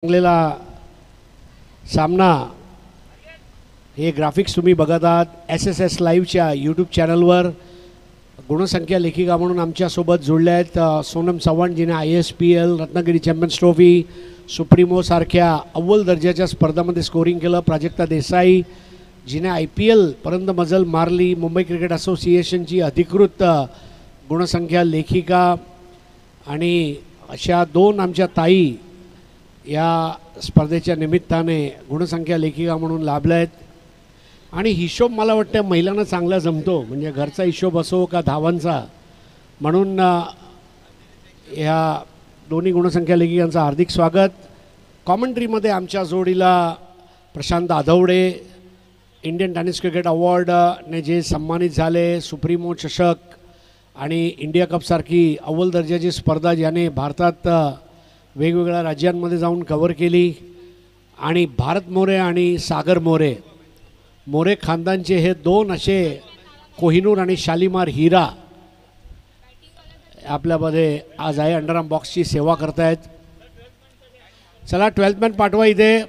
चांगलेला सामना हे ग्राफिक्स तुम्ही बघत आहात SSS लाईव्हच्या यूट्यूब चॅनलवर. गुणसंख्या लेखिका म्हणून आमच्यासोबत जुळल्या आहेत सोनम चव्हाण, जिने ISPL, Ratnagiri champions trophy, supremo सारख्या अव्वल दर्जाच्या स्पर्धांमध्ये स्कोरिंग केलं. प्राजक्ता देसाई, जिने IPL पर्यंत मजल मारली. मुंबई क्रिकेट असोसिएशनची अधिकृत गुणसंख्या लेखिका. आणि अशा दोन आमच्या ताई या स्पर्धेच्या निमित्ताने गुणसंख्या लेखिका म्हणून लाभल्या आहेत. आणि हिशोब मला वाटतं महिलांना चांगला जमतो, म्हणजे घरचा हिशोब असो का धावांचा. म्हणून ह्या दोन्ही गुणसंख्या लेखिकांचं हार्दिक स्वागत. कॉमेंट्रीमध्ये आमच्या जोडीला प्रशांत आधवडे, इंडियन टेनिस क्रिकेट अवॉर्डने जे सन्मानित झाले, सुप्रीमो चषक आणि इंडिया कपसारखी अव्वल दर्जाची स्पर्धा ज्याने भारतात वेगवेगळ्या राज्यांमध्ये जाऊन कव्हर केली. आणि भारत मोरे आणि सागर मोरे, मोरे खानदानचे हे दोन असे कोहिनूर आणि शालीमार हिरा आपल्यामध्ये आज आहे, अंडरआर्म बॉक्सची सेवा करतायत. चला 12th मॅन पाठवा इथे.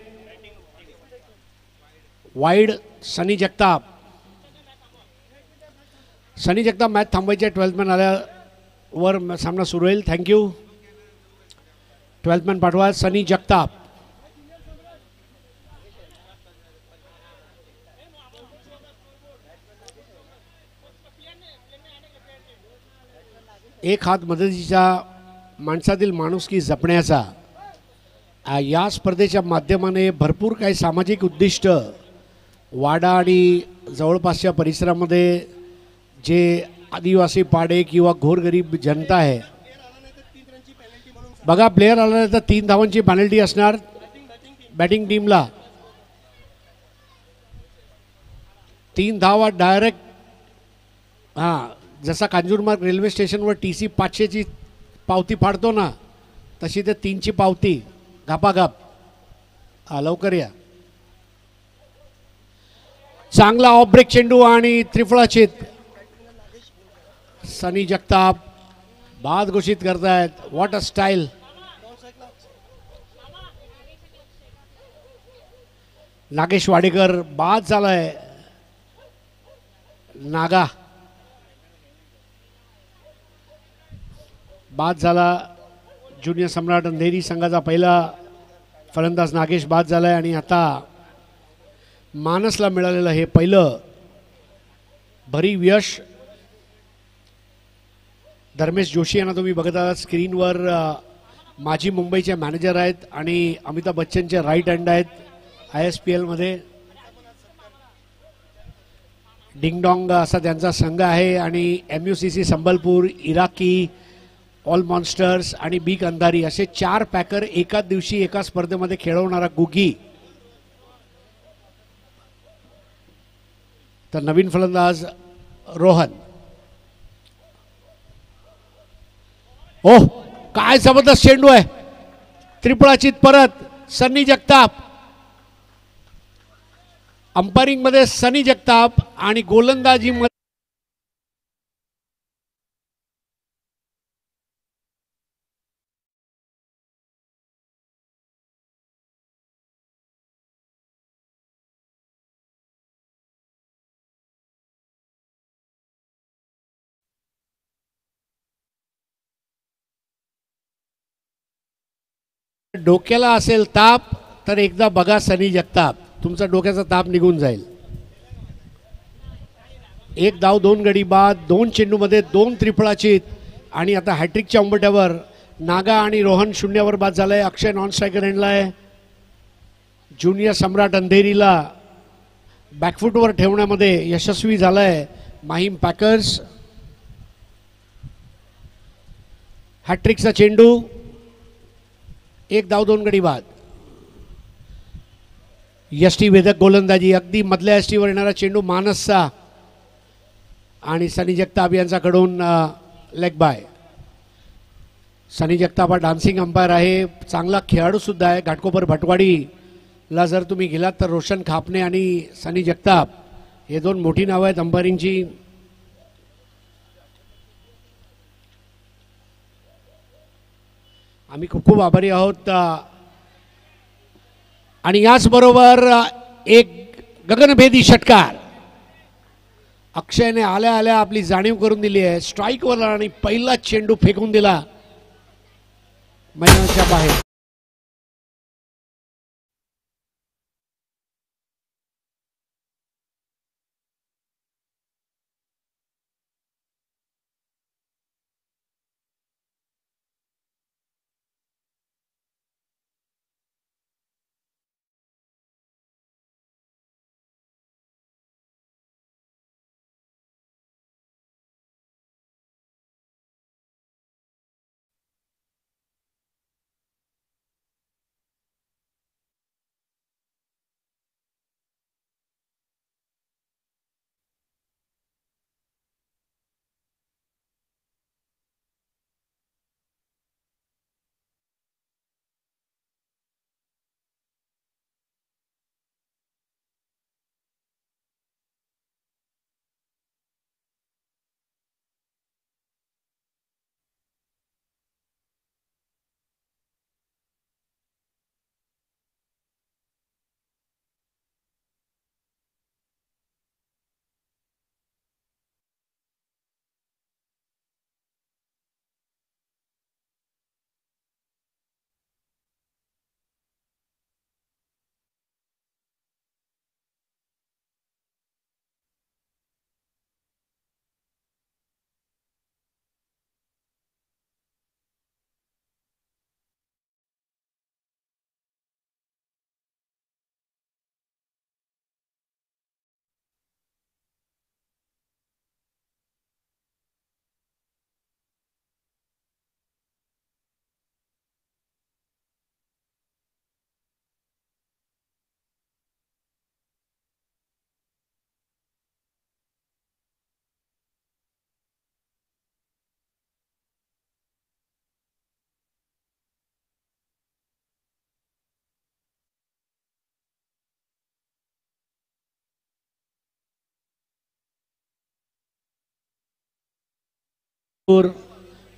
वाईड सनी जगताप. सनी जगताप मॅच थांबायचे. 12th मॅन आल्यावर सामना सुरू होईल. थँक्यू. 12th मॅन पाठवा सनी जगताप. एक हात मदतीच्या माणसातील माणुसकी जपण्याचा. या स्पर्धेच्या माध्यमाने भरपूर काही सामाजिक उद्दिष्ट वाडा आणि जवळपासच्या परिसरामध्ये जे आदिवासी पाडे किंवा गोरगरीब जनता आहे. बघा, प्लेयर आला तर 3 धावांची पेनल्टी असणार बॅटिंग टीमला. 3 धावा डायरेक्ट. हां, जसा कांजूरमार्ग रेल्वे स्टेशनवर TC 500ची पावती फाडतो ना, तशी ते 3ची पावती घापाघाप. लवकर या. चांगला ऑफ ब्रेक चेंडू आणि त्रिफळाचीत. सनी जगताप बाद घोषित करतायत. What a style. Nagesh Wadekar बाद झालाय. नागा बाद झाला. ज्युनियर सम्राट अंधेरी संघाचा पहिला फलंदाज नागेश बाद झालाय. आणि आता मानसला मिळालेलं हे पहिलं भरीव यश. धर्मेश जोशी यांना तुम्ही बघत आहात स्क्रीनवर. माजी मुंबईचे मॅनेजर आहेत आणि अमिताभ बच्चनचे राईट हँड आहेत ISPL मध्ये. डिंगडॉंग असा त्यांचा संघ आहे. आणि MUCC Sambalpur, Iraqi, all monsters आणि बीक अंधारी असे 4 पॅकर एकाच दिवशी एका स्पर्धेमध्ये खेळवणारा गुगी. तर नवीन फलंदाज रोहन. ओह, काय जबरदस्त चेंडू आहे. त्रिफळाचीत परत सनी जगताप. अंपायरिंग मध्ये सनी जगताप आणि गोलंदाजी मध्ये डोक्याला असेल ताप तर एकदा बघा सनी जगताप, तुमचा डोक्याचा ताप निघून जाईल. 1 धाव 2 गडी बाद. 2 चेंडूमध्ये 2 त्रिफळाचीत. आणि आता हॅट्रिकच्या उंबरठ्यावर नागा आणि रोहन 0वर बाद झालाय. अक्षय नॉन स्ट्रायकर एंडलाय. ज्युनियर सम्राट अंधेरीला बॅकफुटवर ठेवण्यामध्ये यशस्वी झालाय माहीम पॅकर्स. हॅट्रिकचा चेंडू. 1 धाव 2 गडी बाद. यष्टी वेधक गोलंदाजी. अगदी मधल्या यष्टीवर येणारा चेंडू मानसचा. आणि सनी जगताप यांच्याकडून लेग बाय. सनी जगताप हा डान्सिंग अंपायर आहे, चांगला खेळाडू सुद्धा आहे. घाटकोपर भटवाडीला जर तुम्ही गेलात तर रोशन खापणे आणि सनी जगताप हे 2 मोठी नावं आहेत अंपायरिंगची. आम्ही खूप खूप आभारी आहोत आणि याचबरोबर एक गगनभेदी षटकार अक्षयने आल्या आल्या आपली जाणीव करून दिली आहे. स्ट्राईकवर आणि पहिला चेंडू फेकून दिला मैदानाच्या बाहेर.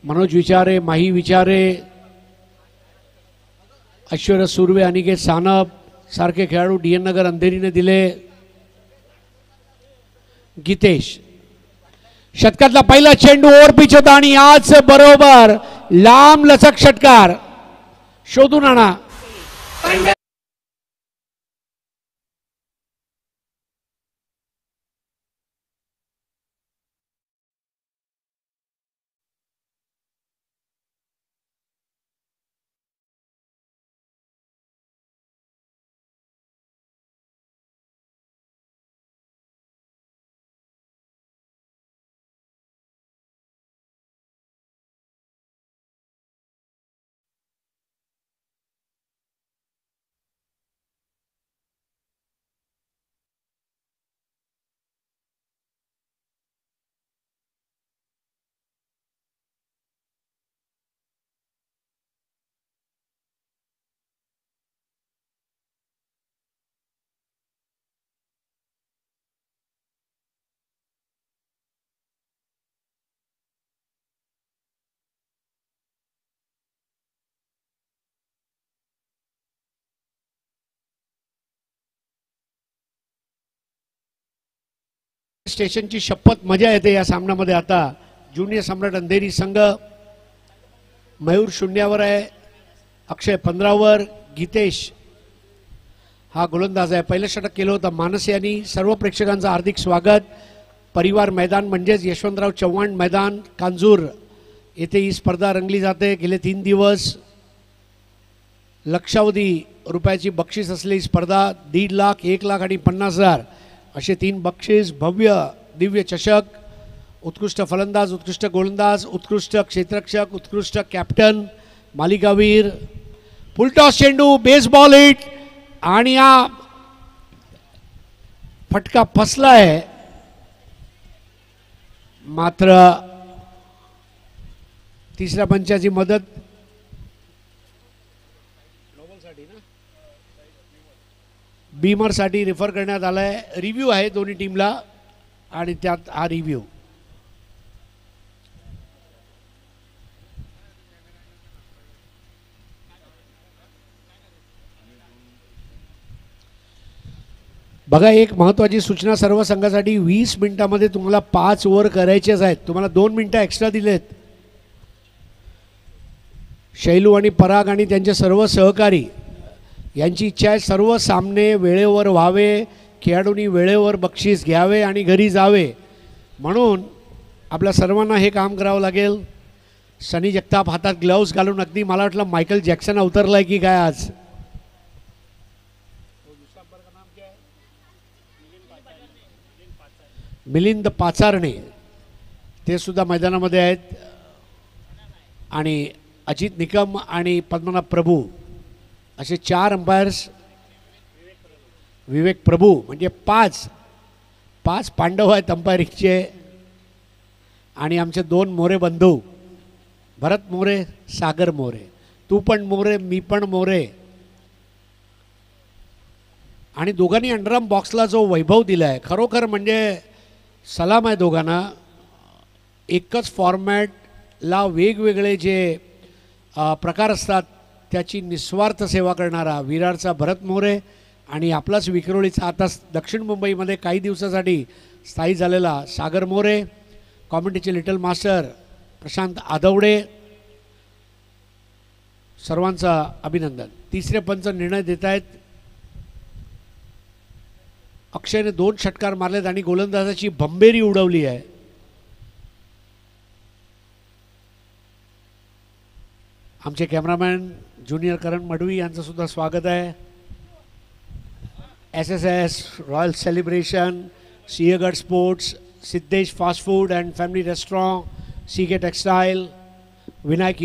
मनोज विचारे, माही विचारे, ऐश्वर्या सुर्वे, अनिकेत सानप सारखे खेळाडू डीएन नगर अंधेरीने दिले. गीतेश षटकातला पहिला चेंडू ओव्हर पिच होता आणि आज बरोबर लांब लचक षटकार शोधून आणा. स्टेशनची शपथ मजा येते या सामन्यामध्ये. आता ज्युनियर सम्राट अंधेरी संघ मयूर शून्यावर आहे, अक्षय 15वर, गीतेश हा गोलंदाज आहे. पहिलं षटक केलं होतं मानस यांनी. सर्व प्रेक्षकांचं हार्दिक स्वागत. परिवार मैदान म्हणजेच यशवंतराव चव्हाण मैदान कांजूर येथे ही स्पर्धा रंगली जाते. गेले 3 दिवस लक्षावधी रुपयाची बक्षीस असलेली स्पर्धा 1.5 लाख, 1 लाख आणि 50,000 असे 3 बक्षीस. भव्य दिव्य चषक, उत्कृष्ट फलंदाज, उत्कृष्ट गोलंदाज, उत्कृष्ट क्षेत्ररक्षक, उत्कृष्ट कॅप्टन, मालिकावीर, फुलटॉस चेंडू, बेसबॉल हिट आणि हा फटका फसला आहे. मात्र तिसऱ्या पंचाची मदत बीमरसाठी रेफर करण्यात आला आहे. रिव्ह्यू आहे दोन्ही टीमला आणि त्यात हा रिव्ह्यू. बघा, एक महत्त्वाची सूचना सर्व संघासाठी, 20 मिनिटामध्ये तुम्हाला 5 ओव्हर करायचेच आहेत. तुम्हाला 2 मिनिटं एक्स्ट्रा दिलेत. शैलू आणि पराग आणि त्यांचे सर्व सहकारी यांची इच्छा आहे सर्व सामने वेळेवर व्हावे, खेळाडूंनी वेळेवर बक्षीस घ्यावे आणि घरी जावे. म्हणून आपल्या सर्वांना हे काम करावं लागेल. सनी जगताप हातात ग्लव्स घालून, अगदी मला वाटलं मायकल जॅक्सन अवतरला आहे की काय आज. मिलिंद पाचारणे ते सुद्धा मैदानामध्ये आहेत. आणि अजित निकम आणि पद्मनाभ प्रभू असे 4 अंपायर्स. विवेक प्रभू म्हणजे 5 पांडव आहेत अंपायरिंगचे. आणि आमचे 2 मोरे बंधू, भरत मोरे, सागर मोरे. तू पण मोरे, मी पण मोरे. आणि दोघांनी अंडरआर्म बॉक्सला जो वैभव दिला आहे, खरोखर म्हणजे सलाम आहे दोघांना. एकच फॉर्मॅटला वेगवेगळे जे प्रकार असतात त्याची निस्वार्थ सेवा करणारा विरारचा भरत मोरे आणि आपलाच विक्रोळीचा आता दक्षिण मुंबईमध्ये काही दिवसासाठी स्थायी झालेला सागर मोरे. कॉमेंट्रीचे लिटल मास्टर प्रशांत आदवडे. सर्वांचा अभिनंदन. तिसरे पंच निर्णय देत आहेत. अक्षयने 2 षटकार मारलेत आणि गोलंदाजाची भंबेरी उडवली आहे. आमचे कॅमेरामॅन ज्युनियर करण मडवी यांचं सुद्धा स्वागत आहे. SSS royal celebration, Sinhagad sports, Siddhesh fast food and family restaurant, CK textile, Vinayak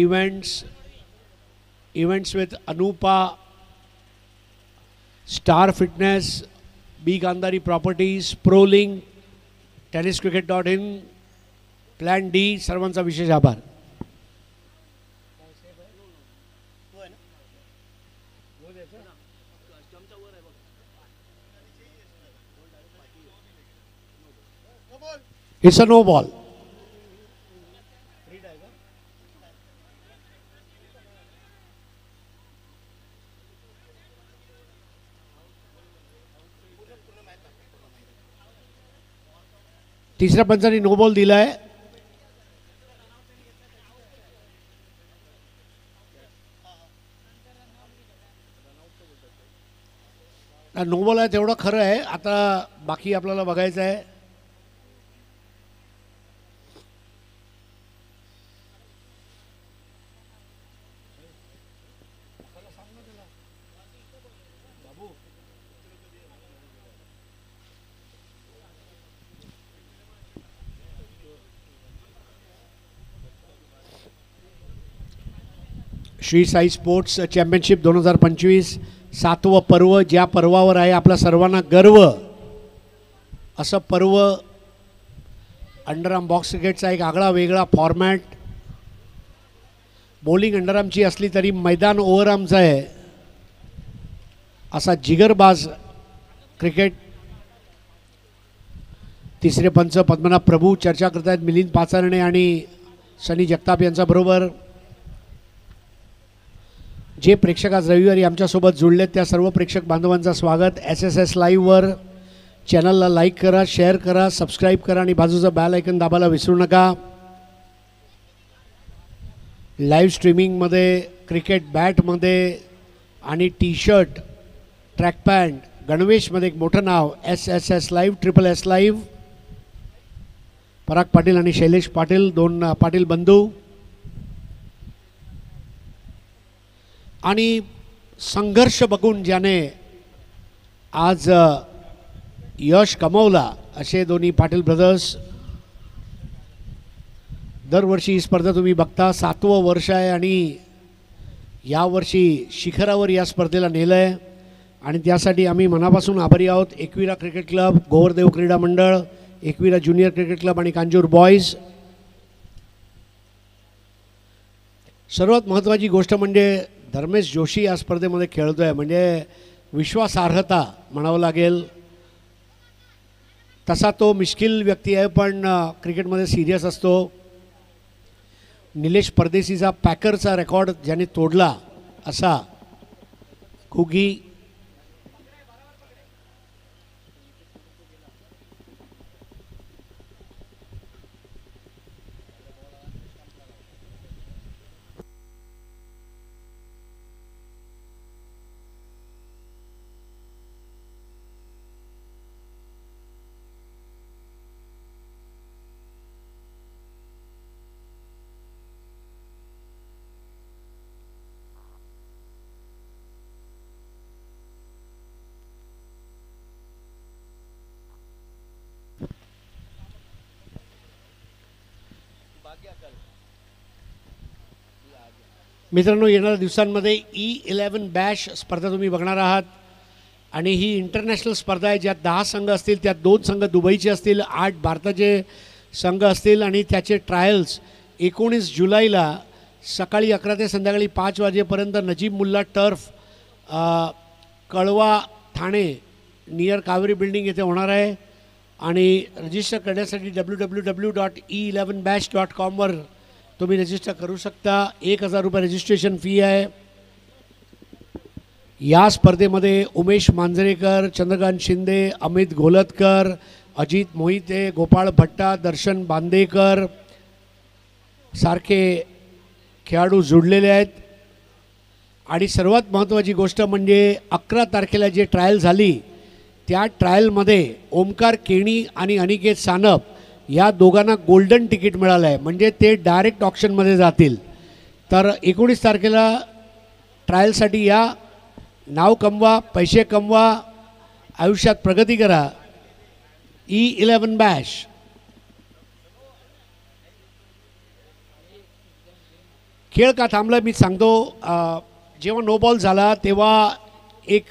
events with Anupa, star fitness, B Gandhari properties, प्रोलिंग, tenniscricket.in, प्लॅन डी, सर्वांचा विशेष आभार. It's a no ball. तिसऱ्या पंचांनी नो बॉल दिला आहे. नो बॉल आहे तेवढं खरं आहे. आता बाकी आपल्याला बघायचं आहे. श्री साई स्पोर्ट्स चॅम्पियनशिप 2025 7वं पर्व, ज्या पर्वावर आहे आपल्या सर्वांना गर्व असं पर्व. अंडरआर्म बॉक्स क्रिकेटचा एक आगळा वेगळा फॉर्मॅट. बॉलिंग अंडरआर्मची असली तरी मैदान ओव्हरआर्मचं आहे असा जिगरबाज क्रिकेट. तिसरे पंच पद्मनाभ प्रभू चर्चा करत आहेत मिलिंद पाचारणे आणि सनी जगताप यांच्याबरोबर. जे प्रेक्षक आज रविवारी आमच्यासोबत जुळलेत त्या सर्व प्रेक्षक बांधवांचं स्वागत. SSS लाईव्हवर चॅनलला लाईक करा, शेअर करा, सबस्क्राईब करा आणि बाजूचं बेल आयकन दाबायला विसरू नका. लाईव्ह स्ट्रीमिंगमध्ये क्रिकेट बॅटमध्ये आणि टी-शर्ट, ट्रॅक पॅन्ट, गणवेशमध्ये एक मोठं नाव SSS लाईव्ह, SSS लाईव्ह. पराग पाटील आणि शैलेश पाटील, 2 पाटील बंधू. आणि संघर्ष बघून ज्याने आज यश कमवला असे दोन्ही पाटील ब्रदर्स. दरवर्षी ही स्पर्धा तुम्ही बघता, 7वं वर्ष आहे आणि यावर्षी शिखरावर या स्पर्धेला नेलं आहे आणि त्यासाठी आम्ही मनापासून आभारी आहोत. एकविरा क्रिकेट क्लब, गोवर्देव क्रीडा मंडळ, एकविरा ज्युनियर क्रिकेट क्लब आणि कांजूर बॉईज. सर्वात महत्त्वाची गोष्ट म्हणजे धर्मेश जोशी या स्पर्धेमध्ये खेळतो आहे, म्हणजे विश्वासार्हता म्हणावं लागेल. तसा तो मिश्किल व्यक्ती आहे पण क्रिकेटमध्ये सिरियस असतो. निलेश परदेशीचा पॅकरचा रेकॉर्ड ज्याने तोडला असा कुगी. मित्रांनो, येणाऱ्या दिवसांमध्ये E11 बॅश स्पर्धा तुम्ही बघणार आहात आणि ही इंटरनॅशनल स्पर्धा आहे, ज्यात 10 संघ असतील, त्यात 2 संघ दुबईचे असतील, 8 भारताचे संघ असतील आणि त्याचे ट्रायल्स 19 जुलैला सकाळी 11 ते संध्याकाळी 5 वाजेपर्यंत नजीब मुल्ला टर्फ कळवा ठाणे नियर कावेरी बिल्डिंग येथे होणार आहे. आणि रजिस्टर करण्यासाठी www.e11bash.com वर तुम्ही रजिस्टर करू शकता. 1000 रुपये रजिस्ट्रेशन फी आहे. या स्पर्धेमध्ये उमेश मांजरेकर, चंद्रकांत शिंदे, अमित गोलतकर, अजित मोहिते, गोपाळ भट्टा, दर्शन बांदेकर सारखे खेळाडू जुळलेले आहेत. आणि सर्वात महत्त्वाची गोष्ट म्हणजे 11 तारखेला जे ट्रायल झाली त्या ट्रायलमध्ये ओमकार केणी आणि अनिकेत सानप या दोघांना गोल्डन तिकीट मिळालं आहे, म्हणजे ते डायरेक्ट ऑप्शनमध्ये जातील. तर 19 तारखेला ट्रायलसाठी या. नाव कमवा, पैसे कमवा, आयुष्यात प्रगती करा. E11 Bash. खेळ का थांबला मी सांगतो. जेव्हा नो बॉल झाला तेव्हा एक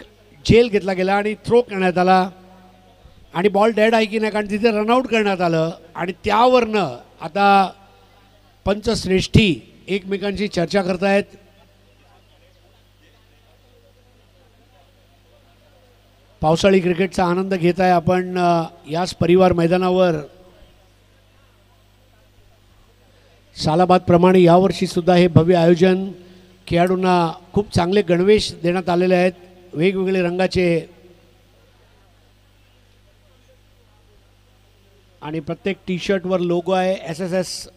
झेल घेतला गेला आणि थ्रो करण्यात आला आणि बॉल डेड आहे की नाही कारण तिथे रनआउट करण्यात आलं. आणि त्यावरनं आता पंचश्रेष्ठी एकमेकांशी चर्चा करतायत. पावसाळी क्रिकेटचा आनंद घेत आहे आपण याच परिवार मैदानावर. सालाबादप्रमाणे यावर्षीसुद्धा हे भव्य आयोजन, खेळाडूंना खूप चांगले गणवेश देण्यात आलेले आहेत, वेगवेगळे रंगाचे. आणि प्रत्येक टी शर्टवर लोगो आहे SSS.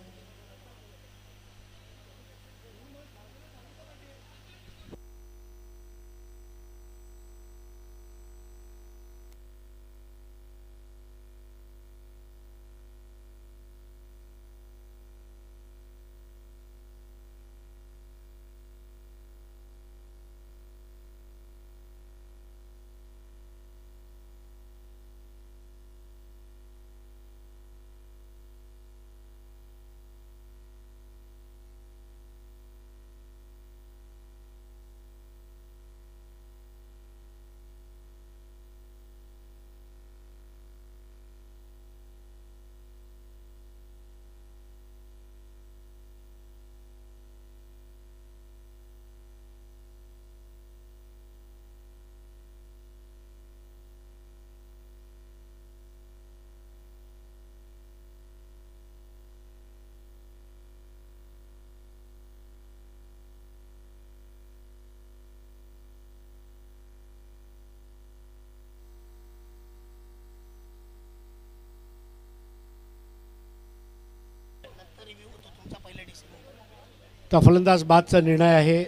तर फलंदाज बादचा निर्णय आहे.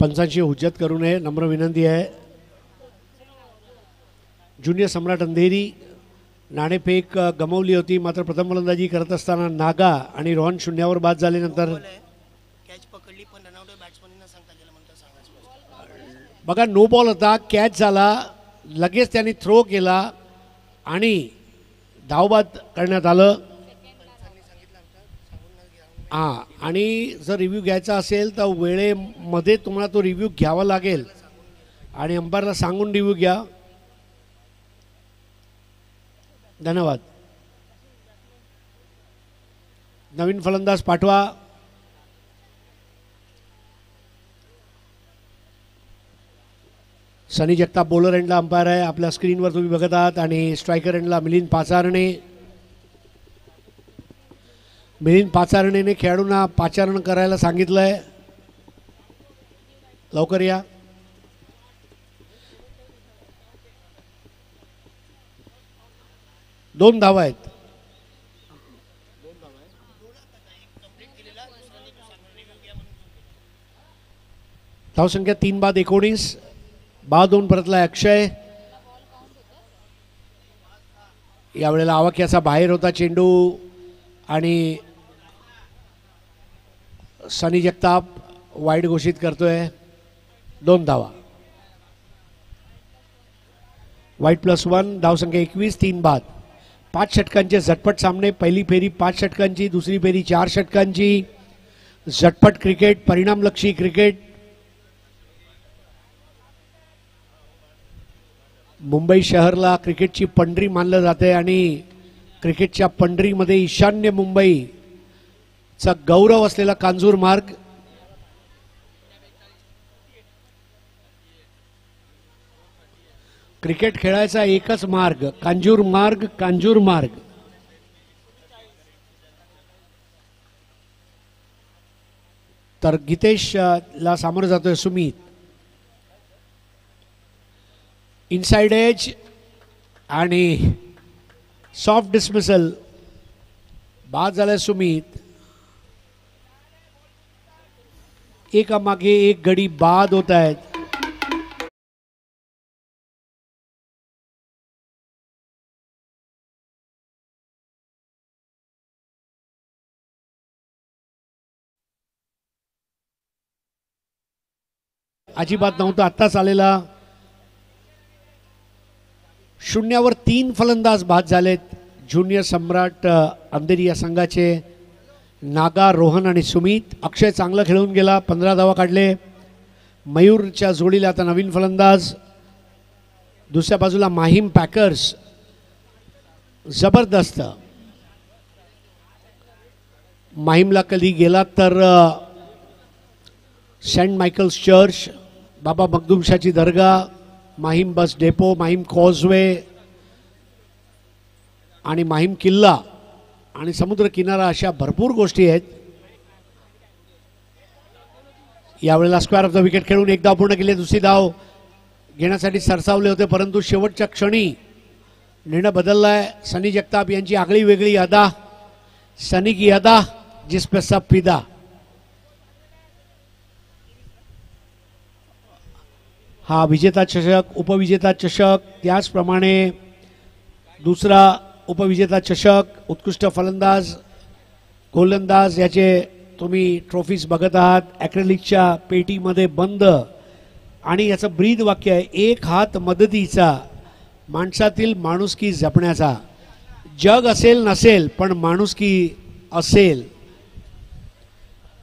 पंचांची हुज्जत करू नये नम्र विनंती आहे. ज्युनियर सम्राट अंधेरी नाणेफेक गमावली होती, मात्र प्रथम फलंदाजी करत असताना नागा आणि रोहन शून्यावर बाद झाल्यानंतर बघा नो बॉल होता, कॅच झाला, लगेच त्यांनी थ्रो केला आणि धावबाद करण्यात आलं. हां, आणि जर रिव्ह्यू घ्यायचा असेल तर वेळेमध्ये तुम्हाला तो रिव्ह्यू घ्यावा लागेल आणि अंपायरला सांगून रिव्ह्यू घ्या. धन्यवाद. नवीन फलंदाज पाठवा. सनी जगताप बॉलर एंडला अंपायर आहे, आपल्या स्क्रीनवर तुम्ही बघत आहात. आणि स्ट्रायकर एंडला मिलिंद पाचारणे. मिलिंद पाचारणेने खेळाडूंना पाचारण करायला सांगितलं आहे. लवकर या. दोन धावा आहेत. धावसंख्या 3 बाद 19. बाद 2 परतला अक्षय. यावेळेला आवाक्याचा बाहेर होता चेंडू आणि सनी जगताप वाईड घोषित करतोय. 2 धावा. वाईड +1. धावसंख्या 21. 3 बाद. 5 षटकांचे झटपट सामने. पहिली फेरी 5 षटकांची, दुसरी फेरी 4 षटकांची. झटपट क्रिकेट, परिणामलक्षी क्रिकेट. मुंबई शहरला क्रिकेटची पंढरी मानलं जाते आणि क्रिकेटच्या पंढरीमध्ये ईशान्य मुंबईचा गौरव असलेला कांजूर मार्ग. क्रिकेट खेळायचा एकच मार्ग, कांजूर मार्ग, कांजूर मार्ग. तर गीतेश ला सामोरं जातोय सुमित. इनसाइड एज आणि सॉफ्ट डिसमिसल. बाद झालाय सुमित. एकामागे एक गडी बाद होत आहेत. अजिबात नव्हता आत्ताच आलेला. 0वर 3 फलंदाज बाद झालेत. ज्युनियर सम्राट अंधेरी या संघाचे नागा, रोहन आणि सुमित. अक्षय चांगला खेळून गेला, 15 धावा काढले. मयूरच्या जोडीला आता नवीन फलंदाज. दुसऱ्या बाजूला माहीम पॅकर्स जबरदस्त. माहीमला कधी गेला तर सेंट मायकल्स चर्च, बाबा मखदूमशाची दर्गा, Mahim bus depot, Mahim causeway आणि माहीम किल्ला आणि समुद्र किनारा अशा भरपूर गोष्टी आहेत. यावेळेला स्क्वेअर ऑफ द विकेट खेळून एक धाव पूर्ण केली. दुसरी धाव घेण्यासाठी सरसावले होते परंतु शेवटच्या क्षणी निर्णय बदललाय. सनी जगताप यांची आगळी वेगळी अदा. सनी की अदा जिस पे सब फिदा. हा विजेता चषक, उपविजेता चषक, त्याचप्रमाणे दुसरा उपविजेता चषक, उत्कृष्ट फलंदाज, गोलंदाज याचे तुम्ही ट्रॉफीज बघत आहात. ॲक्रेलिकच्या पेटीमध्ये बंद आणि याचं ब्रीद वाक्य आहे, एक हात मदतीचा, माणसातील माणुसकी जपण्याचा. जग असेल नसेल पण माणुसकी असेल.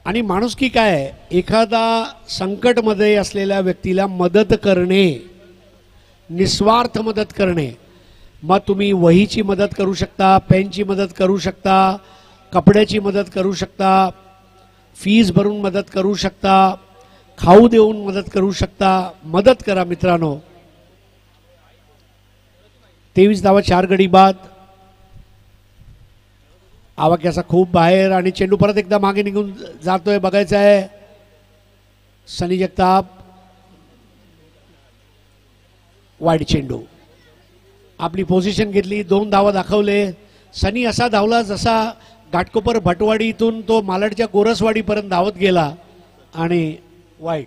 आणि माणुसकी काय आहे? एखादा संकटमध्ये असलेल्या व्यक्तीला मदत करणे, निस्वार्थ मदत करणे. मग तुम्ही वहीची मदत करू शकता, पेनची मदत करू शकता, कपड्याची मदत करू शकता, फीस भरून मदत करू शकता, खाऊ देऊन मदत करू शकता. मदत करा मित्रांनो. 23 धावा, 4 गडी बाद. आवाक्याचा खूप बाहेर आणि चेंडू परत एकदा मागे निघून जातोय. बघायचं आहे सनी जगताप. वाईड चेंडू. आपली पोझिशन घेतली, 2 धावा दाखवले. सनी असा धावला जसा घाटकोपर भटवाडीतून तो मालाडच्या गोरसवाडीपर्यंत धावत गेला आणि वाईड.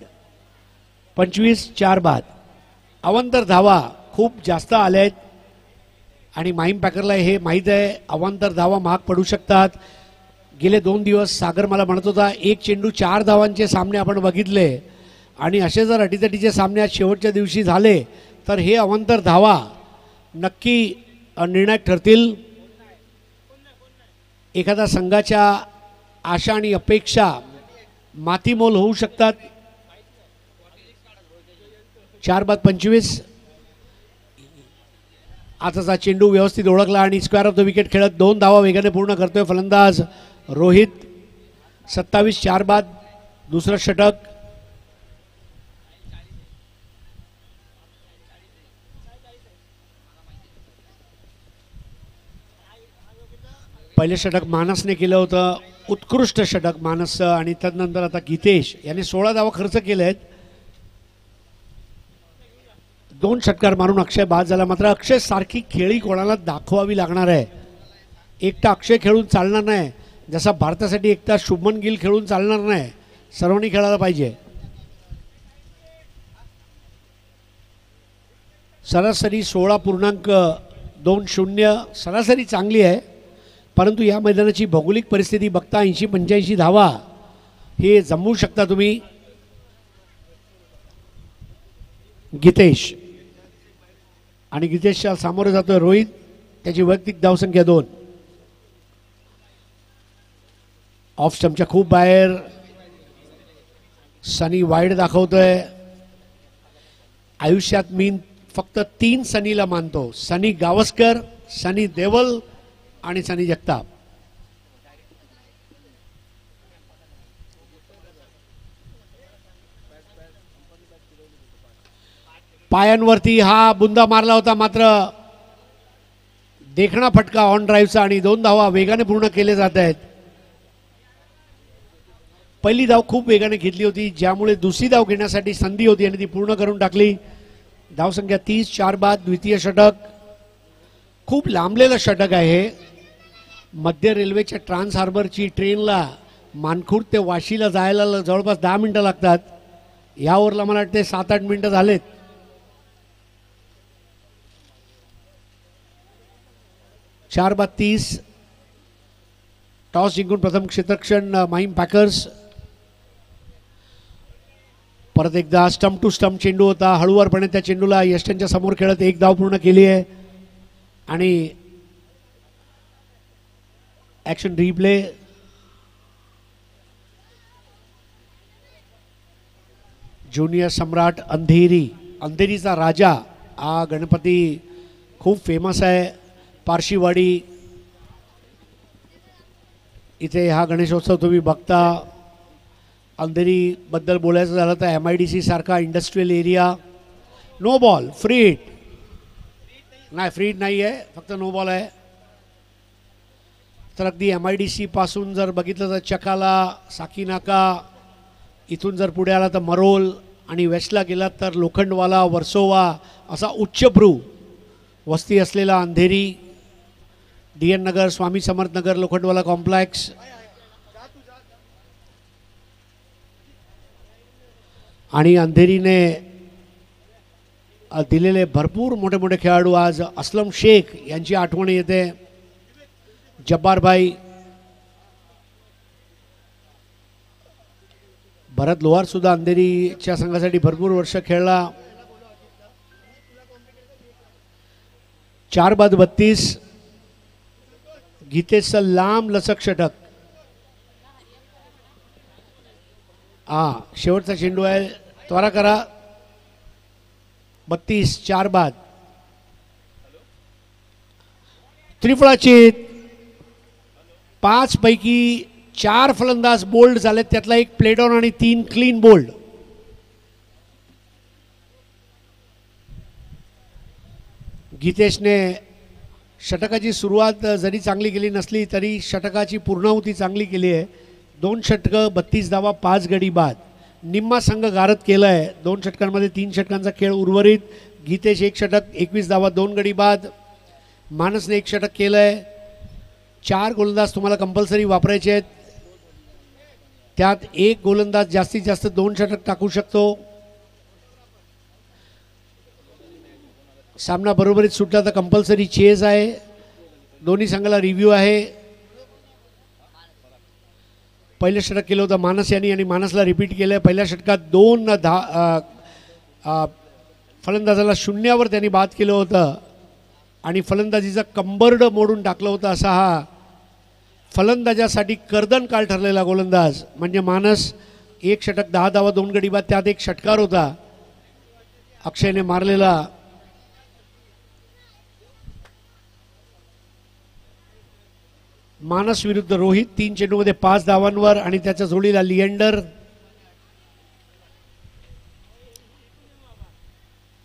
25-4 बाद. अवांतर धावा खूप जास्त आल्या आहेत आणि माहीम पॅकरला हे माहीत आहे अवांतर धावा महाग पडू शकतात. गेले 2 दिवस सागर मला म्हणत होता 1 चेंडू 4 धावांचे सामने आपण बघितले आणि असे जर अटीतटीचे सामने आज शेवटच्या दिवशी झाले तर हे अवांतर धावा नक्की निर्णायक ठरतील. एखाद्या संघाच्या आशा आणि अपेक्षा मातीमोल होऊ शकतात. 4 बाद 25. आताचा चेंडू व्यवस्थित ओळखला आणि स्क्वेअर ऑफ द विकेट खेळत 2 धावा वेगाने पूर्ण करतोय फलंदाज रोहित. 27-4 बाद. दुसरं षटक. पहिले षटक मानसने केलं होतं, उत्कृष्ट षटक मानसचं. आणि त्यानंतर आता गीतेश याने 16 धावा खर्च केले आहेत. 2 षटकार मारून अक्षय बाद झाला. मात्र अक्षय सारखी खेळी कोणाला दाखवावी लागणार आहे. एकटा अक्षय खेळून चालणार नाही, जसा भारतासाठी एकटा शुभमन गिल खेळून चालणार नाही. सर्वांनी खेळायला पाहिजे. सरासरी 16.20 सरासरी चांगली आहे परंतु या मैदानाची भौगोलिक परिस्थिती बघता 80-85 धावा हे जमवू शकता तुम्ही. गीतेश आणि गीतेशच्या सामोरे जातोय रोहित. त्याची वैयक्तिक धावसंख्या 2. ऑफ स्टंपच्या खूप बाहेर. सनी वाईड दाखवतोय. आयुष्यात मी फक्त 3 सनीला मानतो, सनी गावस्कर, सनी देवल आणि सनी जगताप. पायांवरती हा बुंदा मारला होता, मात्र देखणा फटका ऑन ड्राईव्हचा आणि 2 धावा वेगाने पूर्ण केले जात आहेत. पहिली धाव खूप वेगाने घेतली होती, ज्यामुळे दुसरी धाव घेण्यासाठी संधी होती आणि ती पूर्ण करून टाकली. धावसंख्या 30. 4 बाद. द्वितीय षटक. खूप लांबलेलं षटक आहे. मध्य रेल्वेच्या ट्रान्स हार्बरची ट्रेनला मानखुर्द ते वाशीला जायला जवळपास 10 मिनिटं लागतात. या ओव्हरला मला वाटते 7-8 मिनिटं झालेत. 4 बाद 30. टॉस जिंकून प्रथम क्षेत्ररक्षण माहीम पॅकर्स. परत एकदा स्टंप टू स्टंप चेंडू होता. हळूवारपणे त्या चेंडूला यष्टनच्या समोर खेळत 1 धाव पूर्ण केली आहे. आणि ॲक्शन रिप्ले. ज्युनियर सम्राट अंधेरी, अंधेरीचा राजा हा गणपती खूप फेमस आहे. पारशीवाडी इथे हा गणेशोत्सव तुम्ही बघता. अंधेरीबद्दल बोलायचं झालं तर MIDC सारखा industrial area. No ball. Free नाही, फ्री नाही आहे, फक्त नो बॉल आहे. तर अगदी MIDC पासून जर बघितलं तर चकाला, साकीनाका, इथून जर पुढे आला तर मरोल आणि वेस्टला गेलात तर लोखंडवाला, वर्सोवा असा उच्चभ्रू वस्ती असलेला अंधेरी. DN नगर, स्वामी समर्थ नगर, लोखंडवाला कॉम्प्लेक्स. आणि अंधेरीने दिलेले भरपूर मोठे मोठे खेळाडू. आज असलम शेख यांची आठवण येते. जब्बारभाई, भरत लोहार सुद्धा अंधेरीच्या संघासाठी भरपूर वर्ष खेळला. 4 बाद 32. गीतेशचं लांब लचक षटक. शेवटचा चेंडू आहे, त्वरा करा. 32. 4 बाद. त्रिफळाचीत. 5 पैकी 4 फलंदाज बोल्ड झालेत, त्यातला 1 प्लेड ऑन आणि 3 क्लीन बोल्ड. गीतेशने षटकाची सुरुवात जरी चांगली केली नसली तरी षटकाची पूर्णाहुती चांगली केली आहे. 2 षटकं, 32 धावा, 5 गडी बाद. निम्मा संघ गारद केला आहे. 2 षटकांमध्ये 3 षटकांचा खेळ उर्वरित. गीतेश 1 षटक, 21 धावा, 2 गडी बाद. मानसने 1 षटक केलं आहे. 4 गोलंदाज तुम्हाला कंपल्सरी वापरायचे आहेत. त्यात 1 गोलंदाज जास्तीत जास्त 2 षटक टाकू शकतो. सामना बरोबरीत सुटला तर कंपल्सरी चेज आहे. दोन्ही संघाला रिव्ह्यू आहे. पहिलं षटक केलं होतं मानस यांनी आणि मानसला रिपीट केलं आहे. पहिल्या षटकात 2 फलंदाजाला 0वर त्यांनी बाद केलं होतं आणि फलंदाजीचा कंबरड मोडून टाकलं होतं. असा हा फलंदाजासाठी कर्दन काळ ठरलेला गोलंदाज म्हणजे मानस. 1 षटक, 10 धावा, 2 गडी बाद. त्यात 1 षटकार होता अक्षयने मारलेला. मानस विरुद्ध रोहित 3 चेंडूमध्ये 5 धावांवर आणि त्याच्या जोडीला लिएंडर.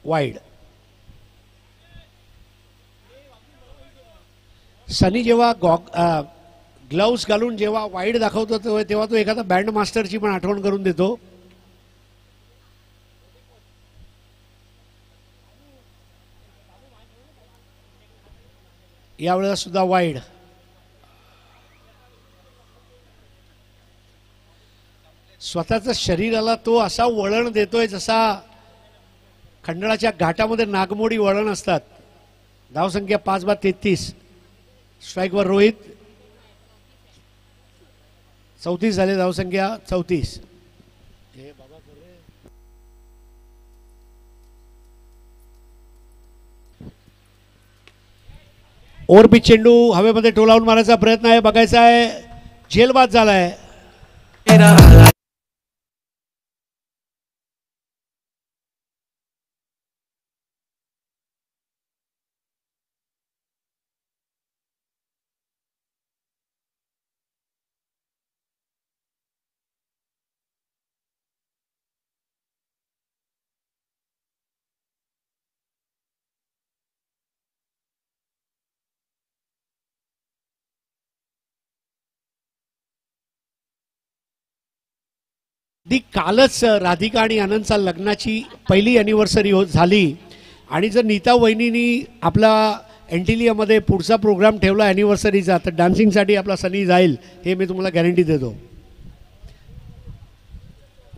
वाईड. सनी जेव्हा ग्लव्स घालून जेव्हा वाईड दाखवतो तेव्हा तो एखादा बँड मास्टरची पण आठवण करून देतो. यावेळेला सुद्धा वाईड. स्वतःच्या शरीराला तो असा वळण देतोय जसा खंडळाच्या घाटामध्ये नागमोडी वळण असतात. धावसंख्या 5 बाद 33. स्ट्राईकवर रोहित. 34 झाले धावसंख्या. 34. ओव्हरपिच चेंडू हवेमध्ये टोलावून मारायचा प्रयत्न आहे, बघायचा आहे, झेलबाद झालाय. ती कालच राधिका आणि आनंदचा लग्नाची पहिली अॅनिव्हर्सरी झाली आणि जर नीता वहिनीनी आपला एंटिलियामध्ये पुढचा प्रोग्राम ठेवला अॅनिव्हर्सरीचा तर डान्सिंगसाठी आपला सनी जाईल, हे मी तुम्हाला गॅरंटी देतो.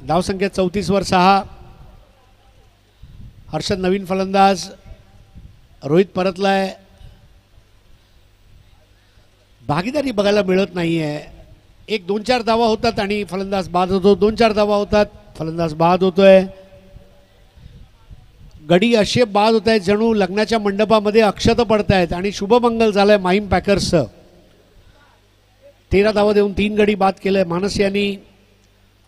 धावसंख्या 34 वर 6. हर्षद नवीन फलंदाज, रोहित परतलाय. भागीदारी बघायला मिळत नाहीये. एक 2-4 धावा होतात आणि फलंदाज बाद होतो, 2-4 धावा होतात, फलंदाज बाद होतोय. गडी असे बाद होत आहेत जणू लग्नाच्या मंडपामध्ये अक्षत पडत आहेत आणि शुभमंगल झालंय माहीम पॅकर्सचं. 13 धावा देऊन 3 गडी बाद केलंय मानस यांनी.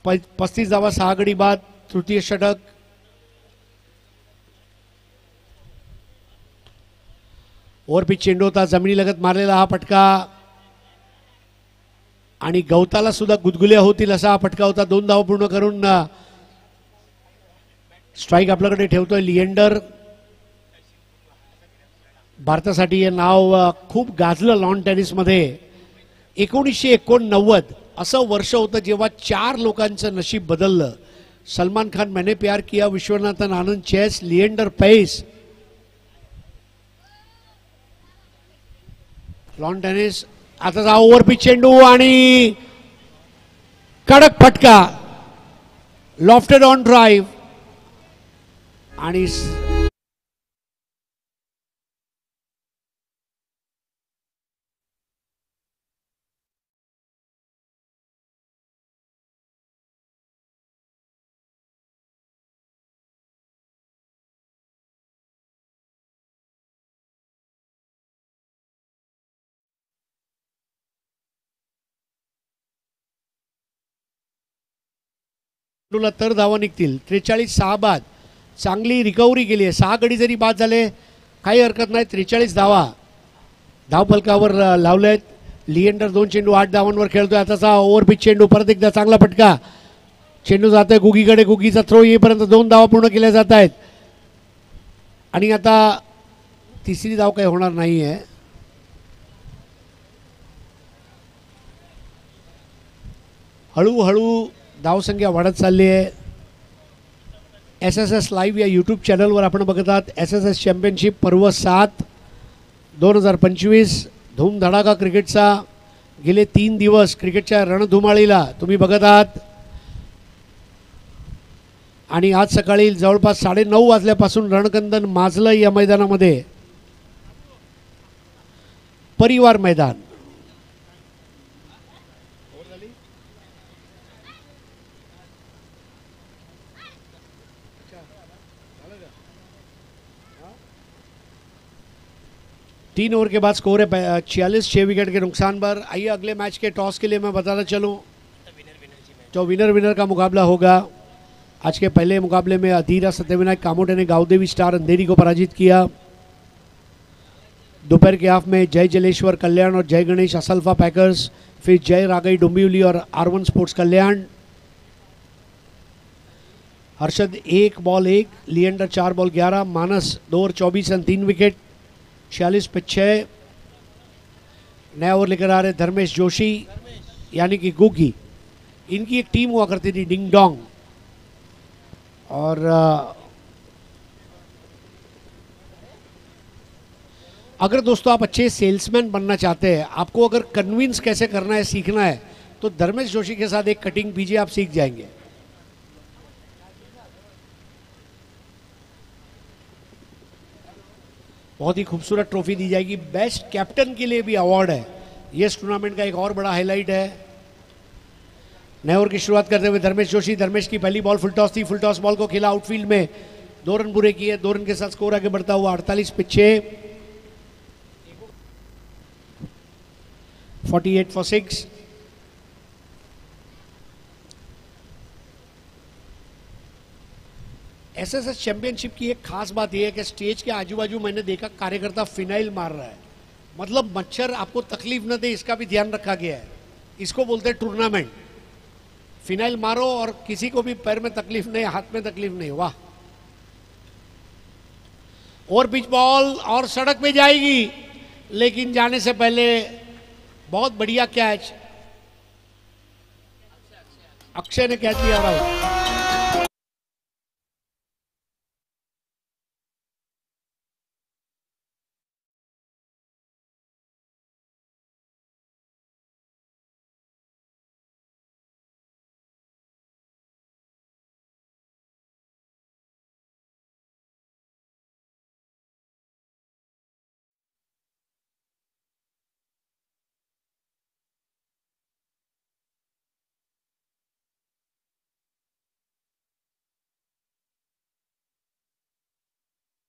35 धावा 6 गडी बाद, तृतीय षटक. ओव्हरपिच चेंडू होता, जमिनीलगत मारलेला हा फटका आणि गवताला सुद्धा गुदगुल्या होतील असा हा फटका होता. 2 धावा पूर्ण करून स्ट्राईक आपल्याकडे ठेवतोय लिएंडर. भारतासाठी हे नाव खूप गाजलं लॉन टेनिसमध्ये. 1989 असं वर्ष होतं जेव्हा 4 लोकांचं नशीब बदललं. Salman Khan Maine Pyar Kiya, Viswanathan Anand chess, Leander Paes. Lawn tennis. आता ओव्हरपिच चेंडू आणि कडक फटका, लॉफ्टेड ऑन ड्राईव्ह आणि तर धावा निघतील. 43-6 बाद. चांगली रिकव्हरी केली आहे. 6 गडी जरी बाद झाले काही हरकत नाही. 43 धावा धावफलकावर लावलेत. लिएंडर 2 चेंडू 8 धावांवर खेळतोय. आताचा ओव्हरपिच चेंडू, परत एकदा चांगला फटका. चेंडू जातोय गुगीकडे, गुगीचा थ्रो येईपर्यंत 2 धावा पूर्ण केल्या जात आहेत आणि आता तिसरी धाव काही होणार नाही आहे. हळूहळू धावसंख्या वाढत चालली आहे. SSS लाईव्ह या यूट्यूब चॅनलवर आपण बघत आहात. SSS चॅम्पियनशिप पर्व 7 2025 धूमधडाका क्रिकेटचा. गेले 3 दिवस क्रिकेटच्या रणधुमाळीला तुम्ही बघत आहात आणि आज सकाळी जवळपास 9:30 वाजल्यापासून रणकंदन माजलं या मैदानामध्ये. परिवार मैदान. तीन ओवर के बाद स्कोर है 46, 6 विकेट के नुकसान पर. आइए अगले मैच के टॉस के लिए मैं बताना चलूँ तो विनर का मुकाबला होगा. आज के पहले मुकाबले में अधीरा सत्यविनायक कामोटे ने गावदेवी स्टार अंधेरी को पराजित किया. दोपहर के हाफ में जय जलेश्वर कल्याण और जय गणेश असल्फा पैकर्स, फिर जय रागई डोंबिवली और R1 स्पोर्ट्स कल्याण. हर्षद 1 बॉल 1, लिएंडर 4 बॉल 11, मानस 2 ओवर 24 रन 3 विकेट, 46 पे 6. नया ओवर लेकर आ रहे धर्मेश जोशी यानी कि गुगी. इनकी एक टीम हुआ करती थी डिंग डोंग. और अगर दोस्तों आप अच्छे सेल्समैन बनना चाहते हैं, आपको अगर कन्विंस कैसे करना है सीखना है, तो धर्मेश जोशी के साथ एक कटिंग कीजिए, आप सीख जाएंगे. बहुत ही खूबसूरत ट्रॉफी दी जाएगी. बेस्ट कैप्टन के लिए भी अवार्ड है. ये इस टूर्नामेंट का एक और बड़ा हाईलाइट है. नए ओवर की शुरुआत करते हुए धर्मेश जोशी. धर्मेश की पहली बॉल फुल टॉस थी. फुल टॉस बॉल को खेला आउटफील्ड में, 2 रन पूरे किए. 2 रन के साथ स्कोर आगे बढ़ता हुआ 48 पे 6. 48 for 6. एसएसएस चैंपियनशिप की एक खास बात यह है कि स्टेज के आजू बाजू मैंने देखा कार्यकर्ता फिनाइल मार रहा है, मतलब मच्छर आपको तकलीफ न दे इसका भी ध्यान रखा गया है। इसको बोलते हैं टूर्नामेंट। फिनाइल मारो और किसी को भी पैर में तकलीफ नहीं, हाथ में तकलीफ नहीं। वाह। और पिच बॉल और सड़क पे जाएगी, लेकिन जाने से पहले बहुत बढ़िया कैच, अक्षय ने कैच लिया रहा।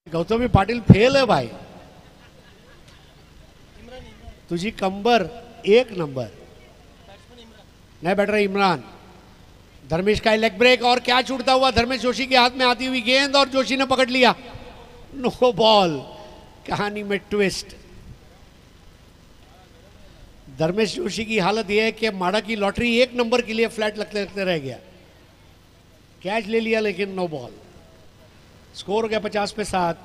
गौतमी पाटिल फेल है भाई, तुझी कंबर एक नंबर। नया बैटर इमरान, धर्मेश का लेग ब्रेक और कैच उड़ता हुआ धर्मेश जोशी के हाथ में आती हुई गेंद और जोशी ने पकड़ लिया। No ball. कहानी में ट्विस्ट। धर्मेश जोशी की हालत यह है कि माड़ा की लॉटरी एक नंबर के लिए फ्लैट लगते लगते रह गया। कैच ले लिया लेकिन नो बॉल। स्कोर हो गया 50 पे 7।